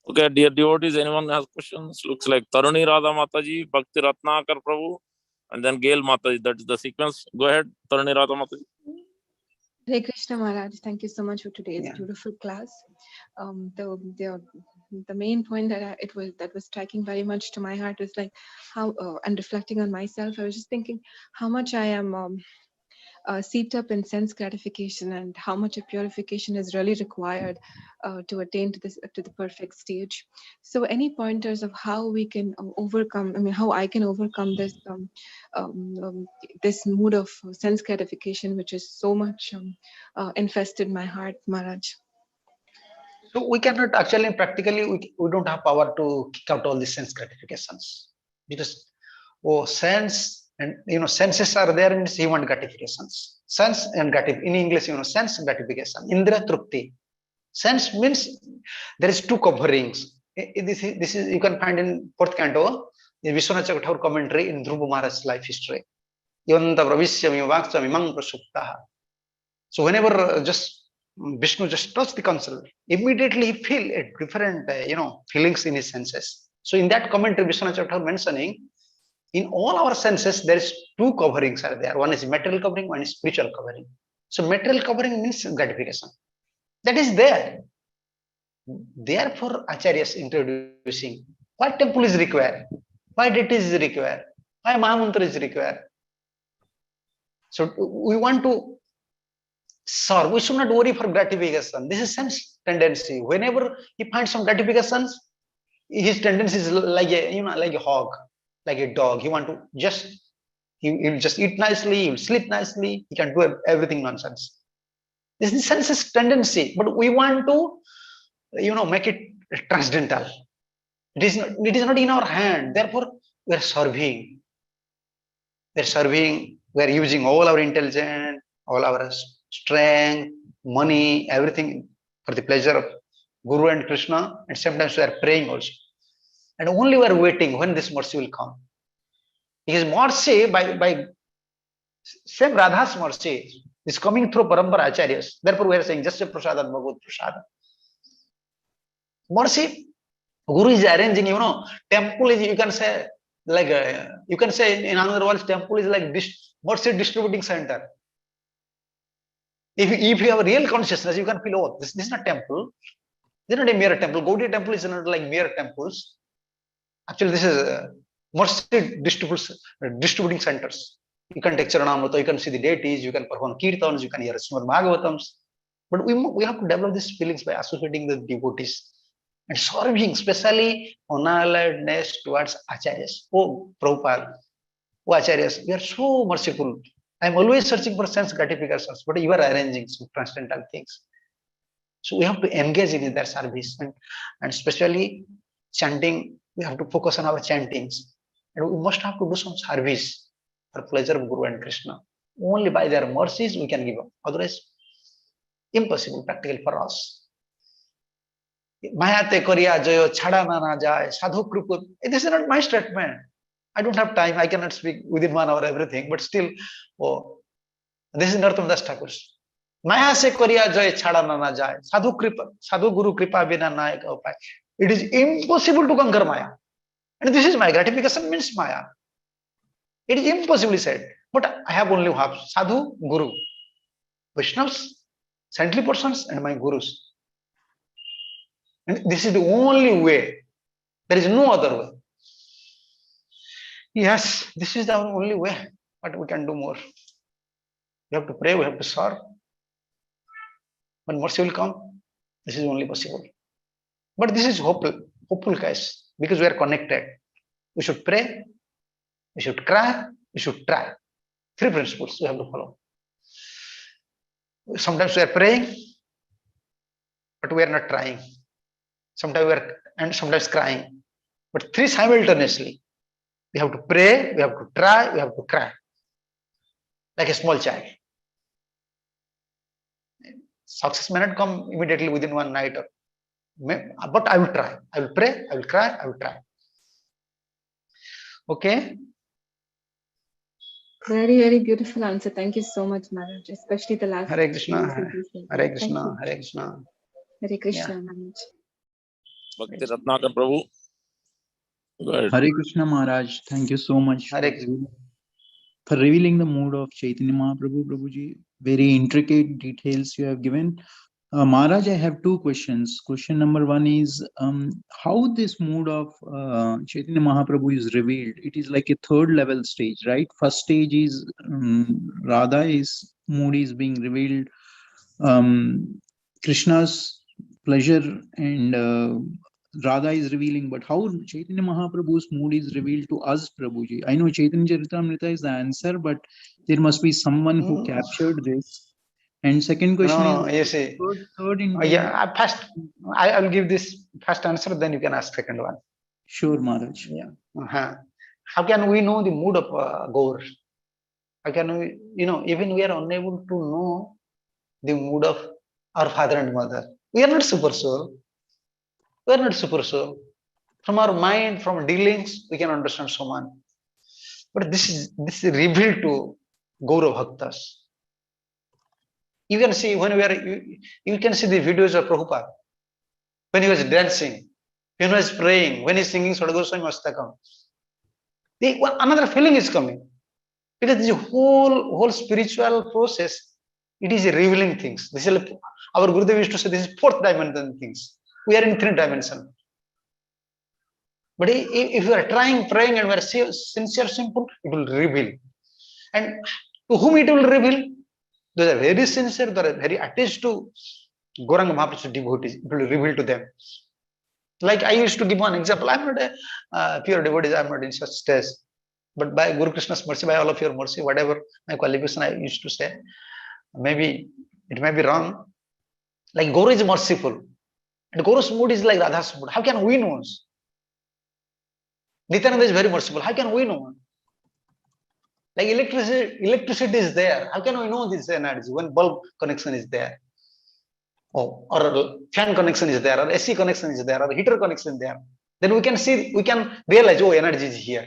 Okay, dear devotees, anyone has questions? Looks like Taruni Radha Mataji, Bhakti Ratnakar Prabhu, and then Gail Mataji. That is the sequence. Go ahead, Taruni Radha Mataji. Hare Krishna Maharaj, thank you so much for today's beautiful class. The main point that was striking very much to my heart was like how, and reflecting on myself, I was just thinking how much I am seeped up in sense gratification, and how much of purification is really required to attain to the perfect stage. So any pointers of how we can overcome, how I can overcome this this mood of sense gratification, which is so much infested my heart, Maharaj? So we cannot actually, practically, we don't have power to kick out all these sense gratifications, because sense and senses are there in human gratifications. Sense and in English, sense gratification, Indra Trupti. Sense means there is two coverings. This is you can find in 4th canto in Vishwanath Chakravarti commentary in Dhruva Maharaj's life history. So whenever just Vishnu just touch the console, immediately he feel a different feelings in his senses. So in that commentary, Vishwanath Chakravarti mentioning In all our senses, there is two coverings are there. One is material covering, one is spiritual covering. So material covering means gratification. That is there. Therefore, Acharya is introducing what temple is required, why deity is required, why Mahamantra is required. So we want to serve. We should not worry for gratification. This is sense tendency. Whenever he finds some gratifications, his tendency is like a like a hog, like a dog. He want to just he'll just eat nicely, he'll sleep nicely, he can do everything nonsense. This is sense's tendency, but we want to make it transcendental. It is not in our hand. Therefore, we are serving. We are serving. We are using all our intelligence, all our strength, money, everything for the pleasure of Guru and Krishna. And sometimes we are praying also. And only we are waiting when this mercy will come. Because mercy by same Radha's mercy is coming through Parampara Acharyas. Therefore, we are saying just a prasadam, Bhagavad Prasada. Mercy, Guru is arranging, temple is, you can say, like, you can say in another words, temple is like mercy distributing center. If you have a real consciousness, you can feel, oh, this is not temple. This is not a mere temple. Gaudiya temple is not like mere temples. Actually, this is mercy distributing centers. You can take Charanamrita, you can see the deities, you can perform kirtans, you can hear Srimad Bhagavatams. But we have to develop these feelings by associating the devotees and serving, especially unaladness towards Acharyas. Oh, Prabhupada, oh, Acharyas, we are so merciful. I am always searching for sense gratifications, but you are arranging some transcendental things. So we have to engage in their service, and especially chanting, we have to focus on our chantings. And we must have to do some service for pleasure of Guru and Krishna. Only by their mercies we can give up. Otherwise, impossible, practical for us. Mayate Korea Jayo Chadana na jai Sadhu Kruput. This is not my statement. I don't have time. I cannot speak within 1 hour everything. But still, this is Narottam Das Thakur's. Maya se Korea Jay Chadana na jai Sadhu Guru Kripa Bina Nayak Upai. It is impossible to conquer Maya. And this is my gratification means Maya. It is impossibly said. But I have only half Sadhu, Guru, Vaishnavas, saintly persons, and my Gurus. And this is the only way. There is no other way. Yes, this is the only way. But we can do more. We have to pray, we have to serve. When mercy will come, this is only possible. But this is hopeful case, because we are connected. We should pray, we should cry, we should try. 3 principles we have to follow. Sometimes we are praying, but we are not trying. Sometimes we are, and sometimes crying. But 3 simultaneously. We have to pray, we have to try, we have to cry. Like a small child. Success may not come immediately within one night, but I will try. I will pray, I will cry, I will try. Okay? Very, very beautiful answer. Thank you so much, Maharaj. Especially the last. Hare Krishna, Hare Thank Krishna, you. Hare Krishna. Hare Krishna, Yeah. Maharaj. Bhakti Ratnakar Prabhu. Go ahead. Hare Krishna Maharaj, thank you so much Hare Krishna. for revealing the mood of Chaitanya Mahaprabhu, Prabhuji. Very intricate details you have given. Maharaj, I have 2 questions. Question number 1 is how this mood of Chaitanya Mahaprabhu is revealed. It is like a 3rd level stage, right? First stage is Radha's mood is being revealed. Krishna's pleasure and Radha is revealing, but how Chaitanya Mahaprabhu's mood is revealed to us, Prabhuji? I know Chaitanya Charitamrita is the answer, but there must be someone who captured this. And second question No, is, you see. third in Yeah, first, I will give this first answer, then you can ask second one. Sure, Maharaj. Yeah. How can we know the mood of Gaur? How can we, even we are unable to know the mood of our father and mother. We are not super soul. We are not super soul. From our mind, from dealings, we can understand someone. But this is revealed to Gaura Bhaktas. You can see when you can see the videos of Prabhupada. When he was dancing, when he was praying, when he is singing Sadgoswami Mastakam. Another feeling is coming. Because the whole spiritual process, it is revealing things. This is our Gurudev used to say, this is fourth dimension things. We are in 3 dimension. But if you are trying, praying, and we are sincere, simple, it will reveal. And to whom it will reveal? Those are very sincere, they are very attached to Gauranga Mahaprabhu's devotees. It will reveal to them. Like I used to give one example. I'm not a pure devotee. I'm not in such stage. But by Guru Krishna's mercy, by all of your mercy, whatever my qualification I used to say, maybe it may be wrong. Like Guru is merciful. And Guru's mood is like Radha's mood. How can we know? Nityananda is very merciful. How can we know? Like electricity is there. How can we know this energy when bulb connection is there? Oh, or fan connection is there, or AC connection is there, or heater connection is there. Then we can see, we can realize, oh, energy is here.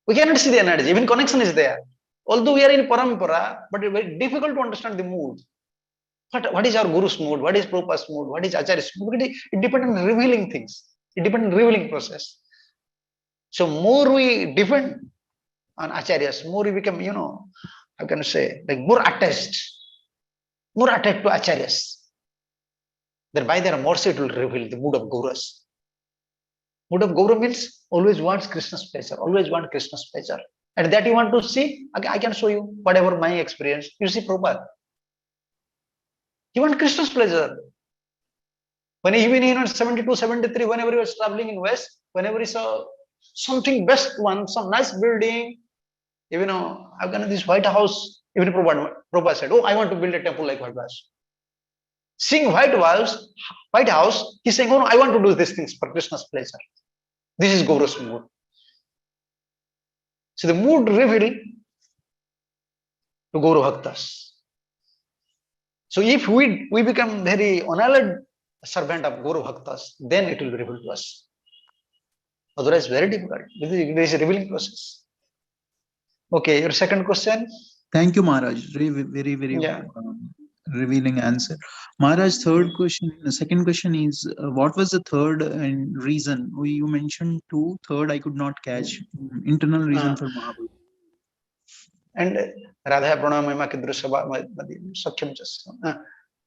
We cannot see the energy, even connection is there. Although we are in parampara, but it's very difficult to understand the mood. What is our Guru's mood? What is Prabhupada's mood? What is Acharya's mood? It depends on revealing things. It depends on revealing process. So more we depend on Acharyas, more we become, how can I say, like more attached to Acharyas. Then by their mercy it will reveal the mood of Gurus. Mood of Guru means always wants Krishna's pleasure, always want Krishna's pleasure. And that you want to see, I can show you whatever my experience. You see Prabhupada. He wants Krishna's pleasure. When even in 72, 73, whenever he was traveling in West, whenever he saw something best one, some nice building, even I've got this White House, even Prabhupada said, oh, I want to build a temple like White House. Seeing White House, he's saying, oh no, I want to do these things for Krishna's pleasure. This is Guru's mood. So the mood revealed to Guru Bhaktas. So if we become very unalloyed servant of Guru Bhaktas, then it will reveal to us. Otherwise, very difficult. There is a revealing process. Okay, your second question? Thank you, Maharaj. Very, revealing answer. Maharaj, second question is, what was the third reason? You mentioned 2, third I could not catch. Internal reason for Mahaprabhu. And Radha Pranamima Kidrusava Sakhyam Chasyam.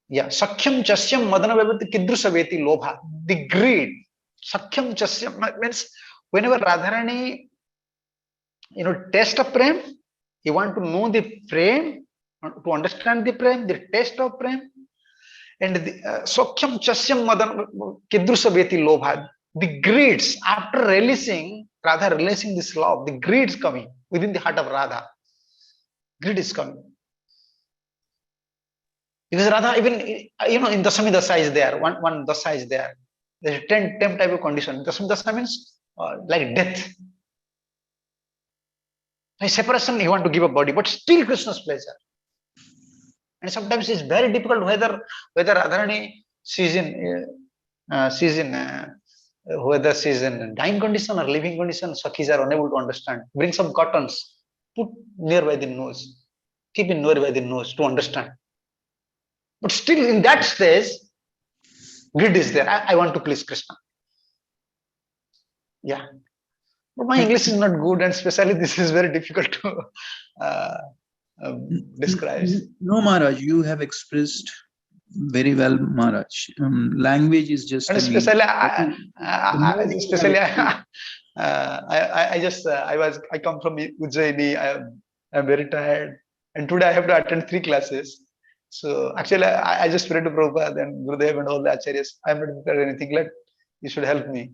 Yeah, Sakhyam Chasyam Madana Vavati Kidrusaveti Lobha. The greed. Sakhyam Chasyam means whenever Radharani, taste of prem, you want to know the prem, to understand the prem, the taste of prem. And the Sakhyam Chasyam Madana Kidrusaveti Lobha. The greeds, after Radha releasing this love, the greed is coming within the heart of Radha. Greed is coming. Because Radha, even, in Dasami Dasa is there, one Dasa is there. There's a 10 type of condition. Dasami Dasa means like death. By separation, you want to give a body, but still Krishna's pleasure. And sometimes it's very difficult whether Radharani sees in whether she's in dying condition or living condition. Sakhis are unable to understand. Bring some cottons, put nearby the nose, keep it nearby the nose to understand. But still in that stage, greed is there. I want to please Krishna. Yeah. But my English is not good, and especially this is very difficult to describe. No, Maharaj, you have expressed very well, Maharaj. Language is just. And especially, I come from Ujjaini. I'm very tired, and today I have to attend 3 classes. So actually, I just prayed to Prabhupada and Gurudev and all the acharyas. I'm not prepared anything. Like, you should help me.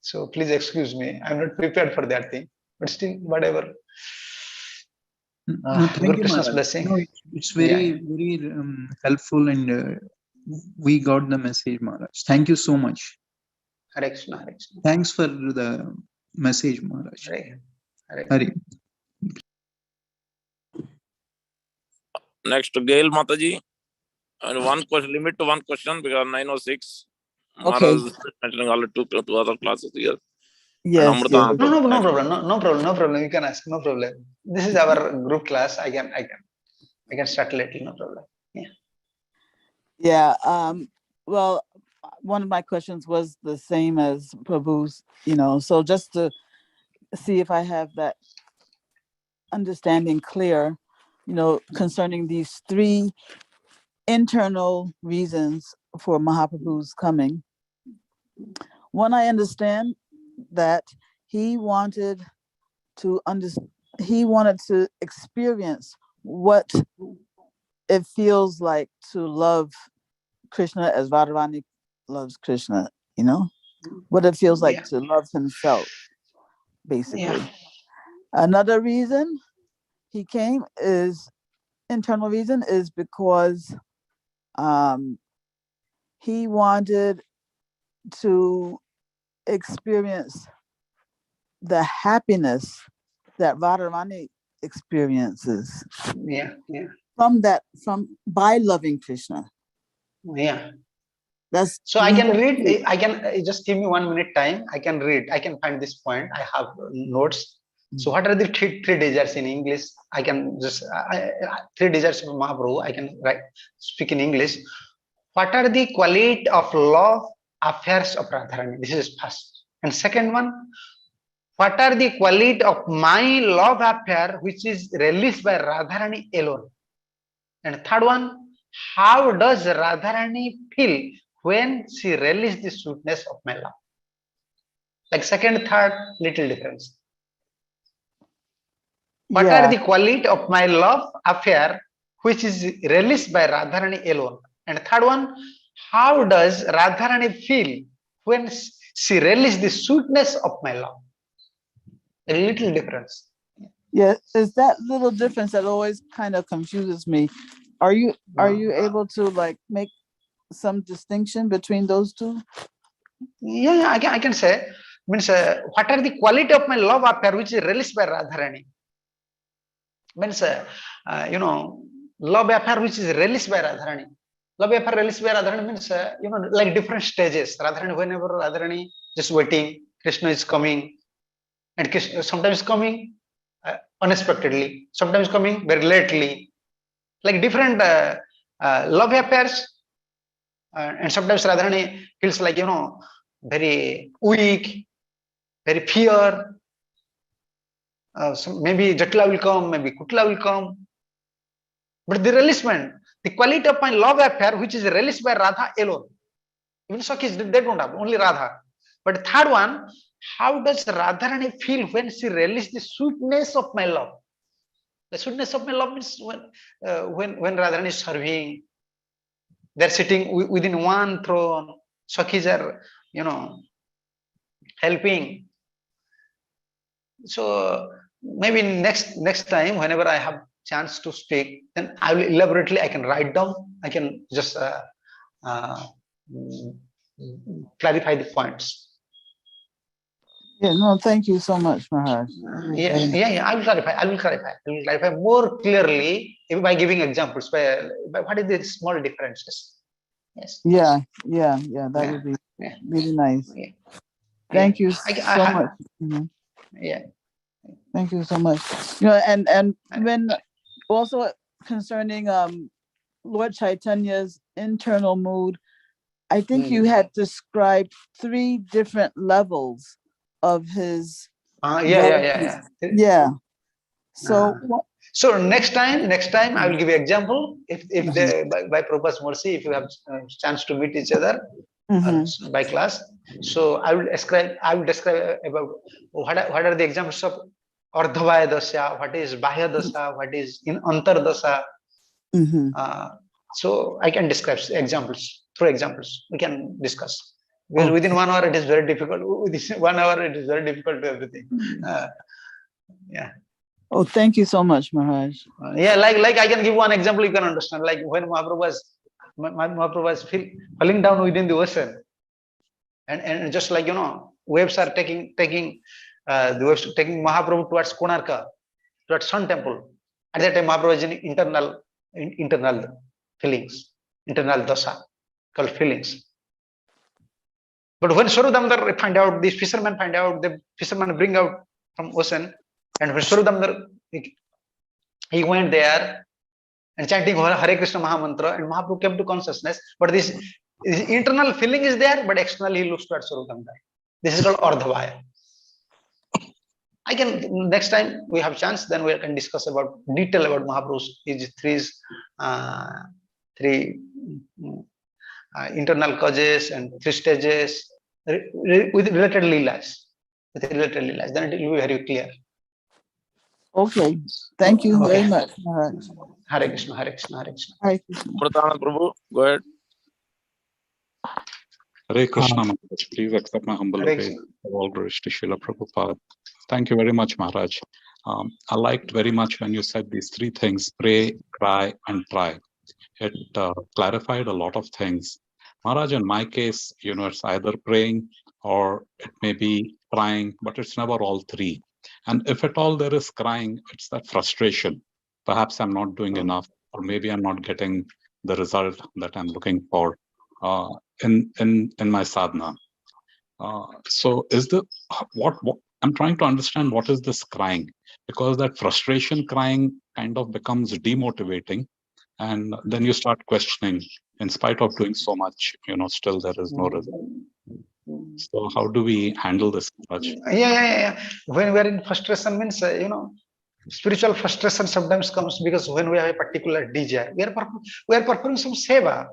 So please excuse me. I'm not prepared for that thing. But still, whatever. Guru Krishna's blessing. No, it's very helpful, and we got the message, Maharaj. Thank you so much. Hare Krishna, Hare Krishna. Thanks for the message, Maharaj. Hare. Next, Gail Mataji. And one question, limit to one question because 9:06. Okay. Maharaj is mentioning all two other classes here. Yes. No problem. You can ask. No problem. This is our group class. I can start later. No problem. Yeah. Well, one of my questions was the same as Prabhu's. So just to see if I have that understanding clear, concerning these three internal reasons for Mahaprabhu's coming. One, I understand that he wanted to experience what it feels like to love Krishna as Radharani loves Krishna, what it feels like to love himself, basically. Another reason he came internal reason is because he wanted to experience the happiness that Radharani experiences. By loving Krishna. That's so I can read. I can just give me 1 minute time. I can read. I can find this point. I have notes. So what are the three desires in English? I can just three desires of Mahaprabhu. I can speak in English. What are the quality of love affairs of Radharani? This is first. And second one, what are the quality of my love affair which is released by Radharani alone? And third one, how does Radharani feel when she releases the sweetness of my love? Like second, third, little difference. What are the quality of my love affair which is released by Radharani alone? And third one, how does Radharani feel when she releases the sweetness of my love? A little difference. Yeah, it's that little difference that always kind of confuses me. Are you able to make some distinction between those two? Yeah, I can say. Means what are the quality of my love affair which is released by Radharani? Means love affair which is released by Radharani. Love affair released by Radharani means like different stages. Radharani, whenever Radharani just waiting, Krishna is coming, and Krishna sometimes coming unexpectedly, sometimes coming very lately, like different love affairs. And sometimes Radharani feels like very weak, very fear. So maybe Jatla will come, maybe Kutla will come. But the releasement, the quality of my love affair, which is released by Radha alone. Even Sakhis, they don't have, only Radha. But the third one, how does Radharani feel when she releases the sweetness of my love? The sweetness of my love means when Radharani is serving, they're sitting within one throne. Sakhis are, helping. So maybe next time, whenever I have chance to speak, then I will elaborately. I can write down. I can just clarify the points. Yeah, no, thank you so much, Maharaj. Yeah. I will clarify more clearly by giving examples. By what is the small differences? Yes. Yeah. That would be really nice. Thank you so much. Yeah. Thank you so much. And when also concerning Lord Chaitanya's internal mood, I think you had described 3 different levels of his. Yeah. So next time I will give you example. If by Prabhupada's mercy, if you have chance to meet each other by class, so I will describe about what are the examples of Ardhavaya Dasya, what is Bahya Dasya, what is in Antar Dasya. So I can describe examples. Through examples, we can discuss. Because within 1 hour, it is very difficult. Within 1 hour, it is very difficult to everything. Oh, thank you so much, Maharaj. Like I can give one example. You can understand. Like when Mahaprabhu was falling down within the ocean, and just like waves are taking the waves taking Mahaprabhu towards Konarka, towards Sun Temple. At that time, Mahaprabhu is in internal feelings, internal dasa, called feelings. But when Swarudamdar find out, these fishermen find out, the fishermen bring out from ocean, and when Swarudamdar, he went there and chanting Hare Krishna Mahamantra, and Mahaprabhu came to consciousness. But this internal feeling is there, but externally he looks towards Swarudamdar. This is called Ardhavaya. I can, next time we have chance, then we can discuss about detail about Mahaprabhu's three internal causes and three stages with related leelas. Then it will be very clear. Okay, thank you very much, Maharaj. Hare Krishna, Hare Krishna, Hare Krishna. Hare Krishna. Pratanand Prabhu, go ahead. Hare Krishna, Maharaj. Please accept my humble Hare obeisance. Krishna. All glories to Srila Prabhupada. Thank you very much, Maharaj. I liked very much when you said these three things: pray, cry, and try. It clarified a lot of things. Maharaj, in my case, it's either praying or it may be crying, but it's never all three. And if at all there is crying, it's that frustration. Perhaps I'm not doing enough, or maybe I'm not getting the result that I'm looking for in my sadhana. So is what I'm trying to understand, what is this crying? Because that frustration crying kind of becomes demotivating, and then you start questioning, in spite of doing so much, still there is no result. So how do we handle this, Maharaj? Yeah. When we are in frustration means, spiritual frustration sometimes comes because when we have a particular desire, we are performing some seva,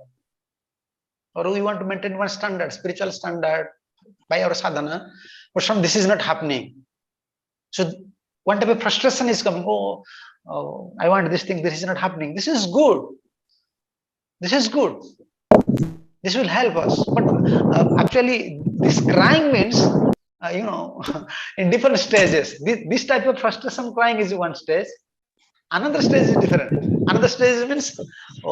or we want to maintain one standard, spiritual standard by our sadhana, but this is not happening. So one type of frustration is coming. Oh, I want this thing. This is not happening. This is good. This is good. This will help us. But actually, this crying means, in different stages. This type of frustration crying is one stage. Another stage is different. Another stage means, I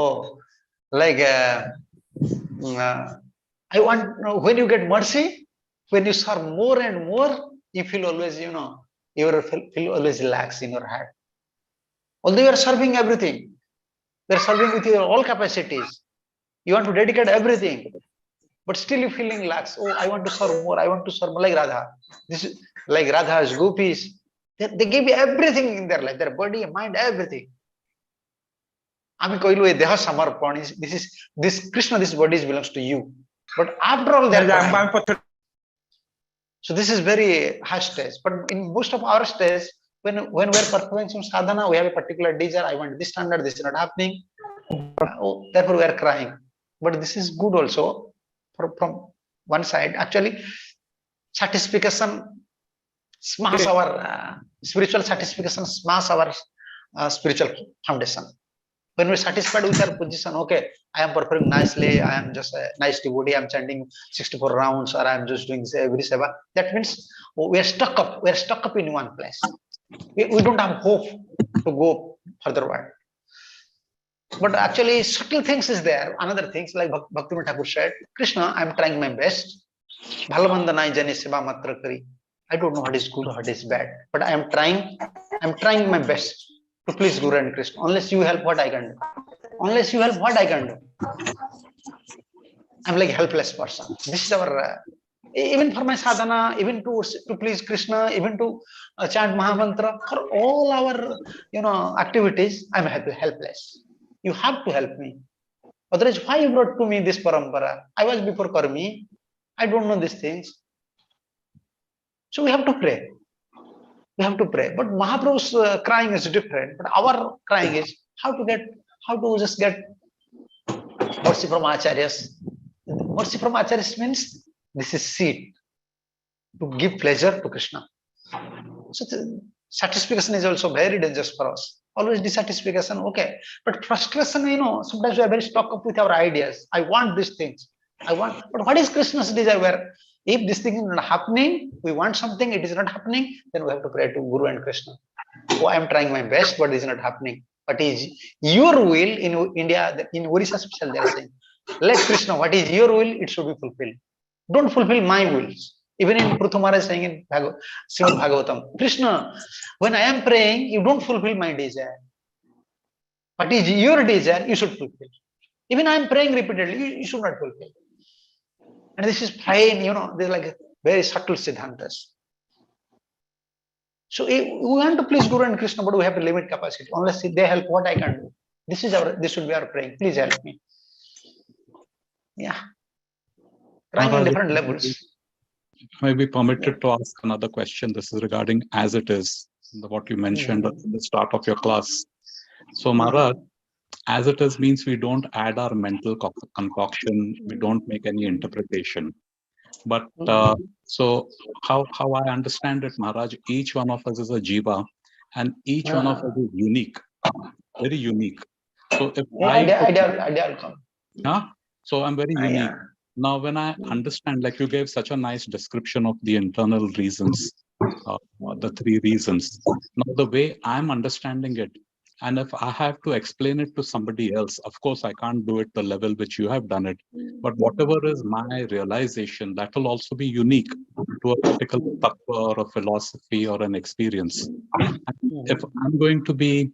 want, when you get mercy, when you serve more and more, you feel always, you feel always relaxed in your heart. Although you are serving everything, you are serving with your all capacities. You want to dedicate everything, but still you feeling relaxed. Oh, I want to serve more. I want to serve more, like Radha. This is like Radha's gopis. They give you everything in their life, their body, mind, everything. Ami koilu e deha samarpan. This Krishna, this body belongs to you. But after all, they're crying. So this is very high stage. But in most of our stage, when we're performing some sadhana, we have a particular desire. I want this standard. This is not happening. Therefore, we are crying. But this is good also from one side. Actually, satisfaction smash our spiritual satisfaction, smash our spiritual foundation. When we're satisfied with our position, okay, I am performing nicely, I am just a nice devotee, I'm chanting 64 rounds, or I'm just doing every seva. That means we are stuck up in one place. We don't have hope to go furtherward. But actually, subtle things is there. Another things like Bhaktivinoda Thakur said, Krishna, I'm trying my best. Bhalamanda nai jani seva matra kari. I don't know what is good, what is bad, but I am trying my best to please Guru and Krishna. Unless you help, what I can do? Unless you help, what I can do? I'm like a helpless person. This is our, even for my sadhana, even to please Krishna, even to chant Mahamantra, for all our, activities, I'm helpless. You have to help me. Otherwise, why you brought to me this parampara? I was before Karmi. I don't know these things. So we have to pray. We have to pray. But Mahaprabhu's crying is different. But our crying is how to just get mercy from Acharyas. Mercy from Acharyas means this is seed to give pleasure to Krishna. So the satisfaction is also very dangerous for us. Always dissatisfaction, okay. But frustration, sometimes we are very stuck up with our ideas. I want these things. But what is Krishna's desire? If this thing is not happening, we want something, it is not happening, then we have to pray to Guru and Krishna. Oh, I am trying my best, but it is not happening. What is your will? In India, in Orissa special, they are saying, let Krishna, what is your will, it should be fulfilled. Don't fulfill my wills. Even in Pruthumara is saying in Srimad Bhagavatam, Krishna, when I am praying, you don't fulfill my desire. What is your desire, you should fulfill. Even I am praying repeatedly, you should not fulfill. And this is fine, they're like very subtle siddhantas. So we want to please Guru and Krishna, but we have a limit capacity. Unless they help, what I can do. This should be our praying. Please help me. Yeah. Crying in different levels. may be permitted to ask another question. This is regarding as it is, what you mentioned at the start of your class. So Maharaj, as it is means we don't add our mental concoction, we don't make any interpretation. But so how I understand it, Maharaj, each one of us is a jiva, and each one of us is unique, very unique. So if so I'm very unique. Now, when I understand, like you gave such a nice description of the internal reasons, the three reasons. Now, the way I'm understanding it, and if I have to explain it to somebody else, of course, I can't do it the level which you have done it. But whatever is my realization, that will also be unique to a particular tattva or a philosophy or an experience. And if I'm going to be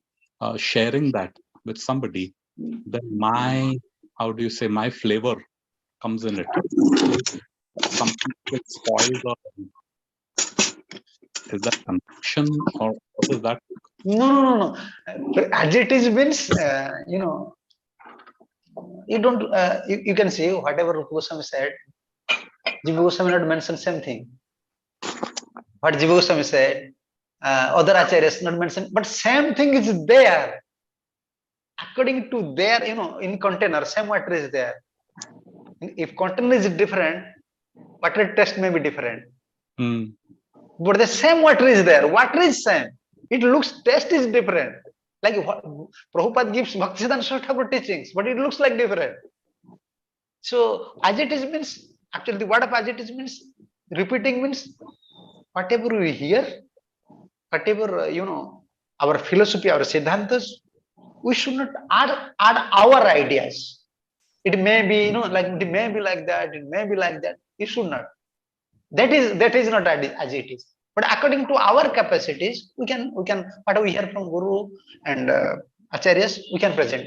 sharing that with somebody, then my, how do you say, my flavor comes in it. Something gets spoiled, or is that connection, or what is that? No. As it is means, you don't, you can say whatever Rupa Goswami said, Jiva Goswami not mention same thing. What Jiva Goswami said, other acharyas not mention, but same thing is there. According to their, in container, same water is there. If container is different, water taste may be different. But the same water is there. Water is same. It looks, taste is different. Like Prabhupada gives Bhaktisiddhanta Saraswati Thakur teachings, but it looks like different. So as it is means, actually the word of as it is means, repeating means, whatever we hear, whatever, our philosophy, our siddhantas, we should not add our ideas. It may be, like it may be like that, it may be like that. You should not. That is not as it is. But according to our capacities, we can whatever we hear from Guru and Acharyas, we can present.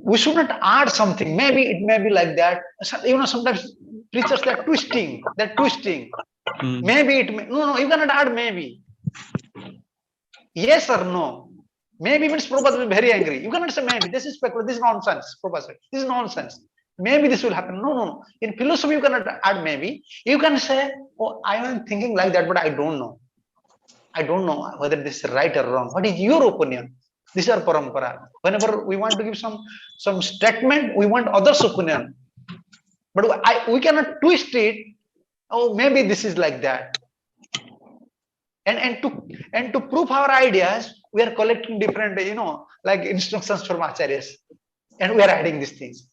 We should not add something. Maybe it may be like that. Sometimes preachers are twisting. They're twisting. Maybe it may, no, you cannot add maybe. Yes or no. Maybe means Prabhupada will be very angry. You cannot say maybe. This is speculation. This is nonsense. Prabhupada said, this is nonsense. Maybe this will happen. No. In philosophy, you cannot add maybe. You can say, oh, I am thinking like that, but I don't know. I don't know whether this is right or wrong. What is your opinion? This is our parampara. Whenever we want to give some statement, we want others' opinion. But we cannot twist it. Oh, maybe this is like that. And to prove our ideas, we are collecting different, like instructions from acharyas, and we are adding these things.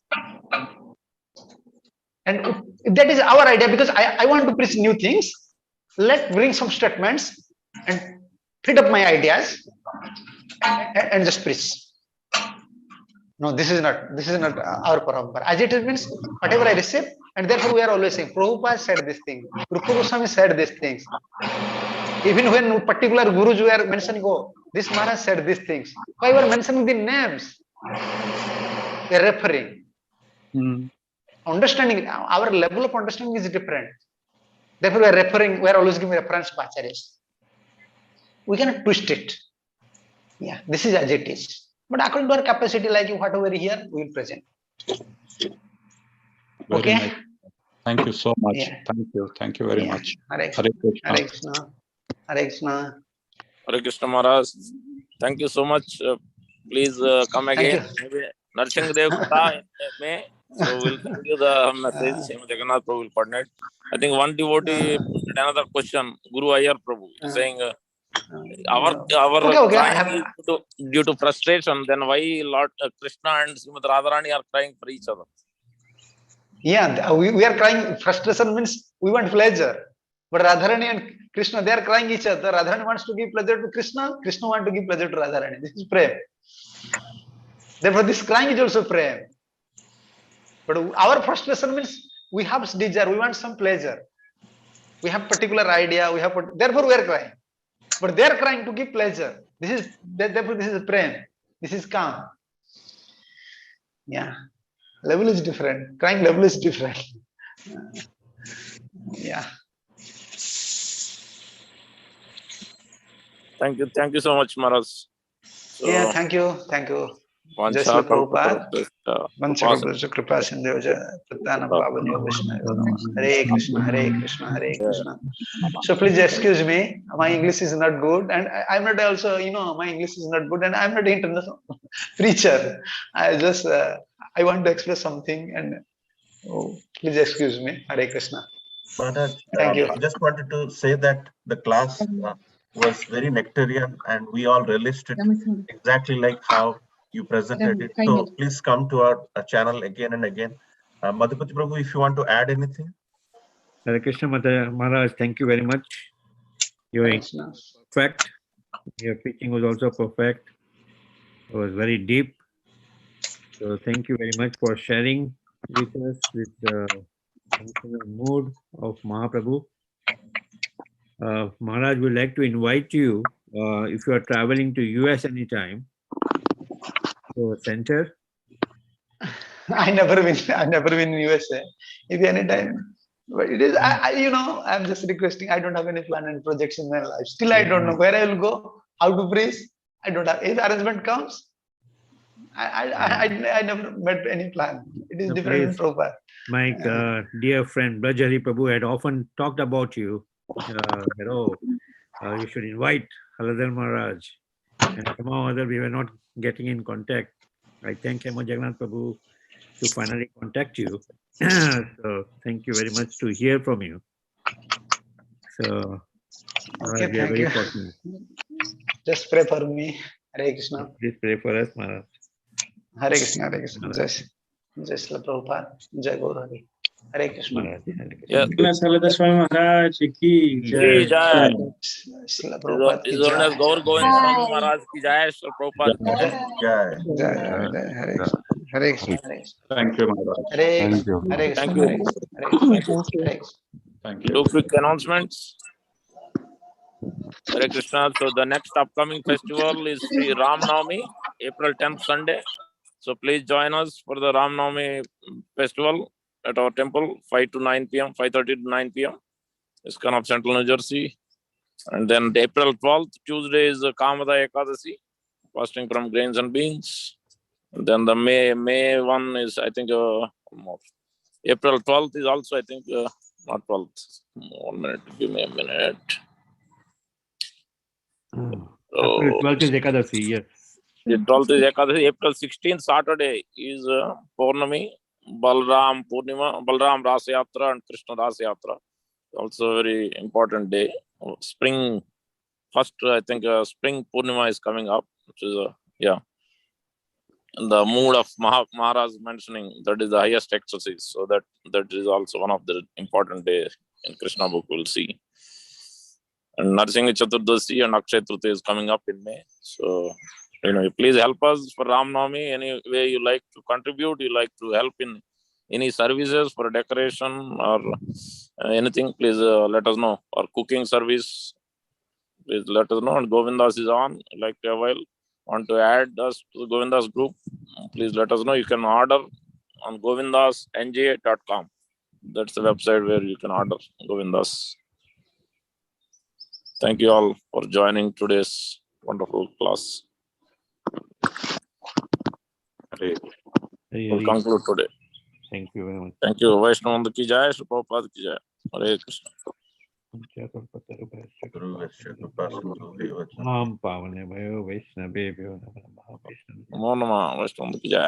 And that is our idea, because I want to preach new things. Let's bring some statements and fit up my ideas and just preach. No, this is not our parampara. As it means, whatever I receive, and therefore we are always saying, Prabhupada said this thing, Rupa Goswami said these things. Even when particular gurus were mentioning, oh, this Maharaj said these things. Why were mentioning the names? They are referring. Understanding, our level of understanding is different. Therefore, we are referring, we are always giving reference to acharyas. We cannot twist it. Yeah, this is as it is. But according to our capacity, like whatever here, we will present. Very okay. Nice. Thank you so much. Yeah. Thank you very much. Hare Krishna. Krishna. Hare Krishna. Hare Krishna Maharaj. Thank you so much. Please come again. Narsingh Dev Katha May. So we'll send you the message. Srimad Jagannath Prabhu will coordinate. I think one devotee posted another question. Guru Ayar Prabhu saying our crying is due to frustration. Then why Lord Krishna and Srimad Radharani are crying for each other? Yeah, we are crying. Frustration means we want pleasure. But Radharani and Krishna, they are crying each other. Radharani wants to give pleasure to Krishna. Krishna wants to give pleasure to Radharani. This is prem. Therefore, this crying is also prem. But our frustration means we have desire. We want some pleasure. We have particular idea. Therefore, we are crying. But they are crying to give pleasure. Therefore, this is prem. This is calm. Yeah. Level is different. Crying level is different. Yeah. Thank you so much, Maharaj. Yeah, thank you. Jai Srila Prabhupada. Vanchakalpatra Kripa Sindhu Patana Pavanyo Vaishnava. Hare Krishna, Hare Krishna, Hare Krishna. So please excuse me, my English is not good, and I'm not also, my English is not good, and I'm not international preacher. I just, I want to express something, and please excuse me. Hare Krishna. Maharaj, Thank you. just wanted to say that the class was very nectarian, and we all relished it exactly like how you presented it. So please come to our channel again and again. Madhupati Prabhu, if you want to add anything. Hare Krishna Maharaj, thank you very much. Your English was perfect. Your preaching was also perfect. It was very deep. So thank you very much for sharing with us this mood of Mahaprabhu. Maharaj would like to invite you, if you are traveling to US anytime, to a center. I never been in USA. If anytime, but it is, I'm just requesting. I don't have any plan and projects in my life. Still, I don't know where I will go, how to preach. I don't have. If arrangement comes, I never met any plan. It is different and proper. My dear friend Brajari Prabhu had often talked about you. You should invite Haladar Maharaj. And somehow or other we were not getting in contact. I thank Hema Jagannath Prabhu to finally contact you. So thank you very much to hear from you. So Okay, we are thank very you. fortunate. Just pray for me. Hare Krishna. Please pray for us, Maharaj. Hare Krishna, Hare Krishna. Jai Srila Prabhupada. Jai Gaur Hari. Hare Krishna. Yes. Maharaj ki Ki jai. Srila Prabhupada ki His Holiness jai. Gaur Govind Swami Maharaj ki jai. Srila Prabhupada ki jai. Jai. Jai. Hare Krishna. Hare Krishna. Hare Krishna. Thank you, Maharaj. Hare Thank you. Krishna. Hare Krishna. Thank you. Hare Krishna. Hare Krishna. Hare Krishna. Thank you. Two quick announcements. Hare Krishna. So the next upcoming festival is Sri Ram Navami, April 10th Sunday. So please join us for the Ram Navami festival at our temple, 5 to 9 p.m., 5:30 to 9 p.m. ISKCON of Central New Jersey. And then the April 12th, Tuesday is Kamada Ekadasi, fasting from grains and beans. And then the May one is, I think, April 12th is also, I think, not 12th. 1 minute, give me a minute. April 12th is Ekadasi, yes. The 12th is Ekadasi. April 16th, Saturday, is Purnami, Balram Purnima, Balram Rasa Yatra and Krishna Rasa Yatra. Also a very important day. Spring, first, I think, Spring Purnima is coming up, which is, in the mood of Maharaj mentioning that is the highest ecstasy. So that is also one of the important days in Krishna book we'll see. And Narsingh Chaturdasi and Akshay Tritiya is coming up in May. So, please help us for Ram Navami. Any way you like to contribute, you like to help in any services for decoration or anything, please let us know. Or cooking service, please let us know. And Govindas is on. Like to avail. Want to add us to the Govindas group, please let us know. You can order on govindasnj.com. That's the website where you can order Govindas. Thank you all for joining today's wonderful class. We'll conclude today. Thank you very much. Thank you. Vaishnava ki jai, Srila Prabhupada ki jai. Hare Krishna. Om Pavane Bhayo Vaishnavebhyo Namo Namo Namo Namah. Vaishnava ki jai.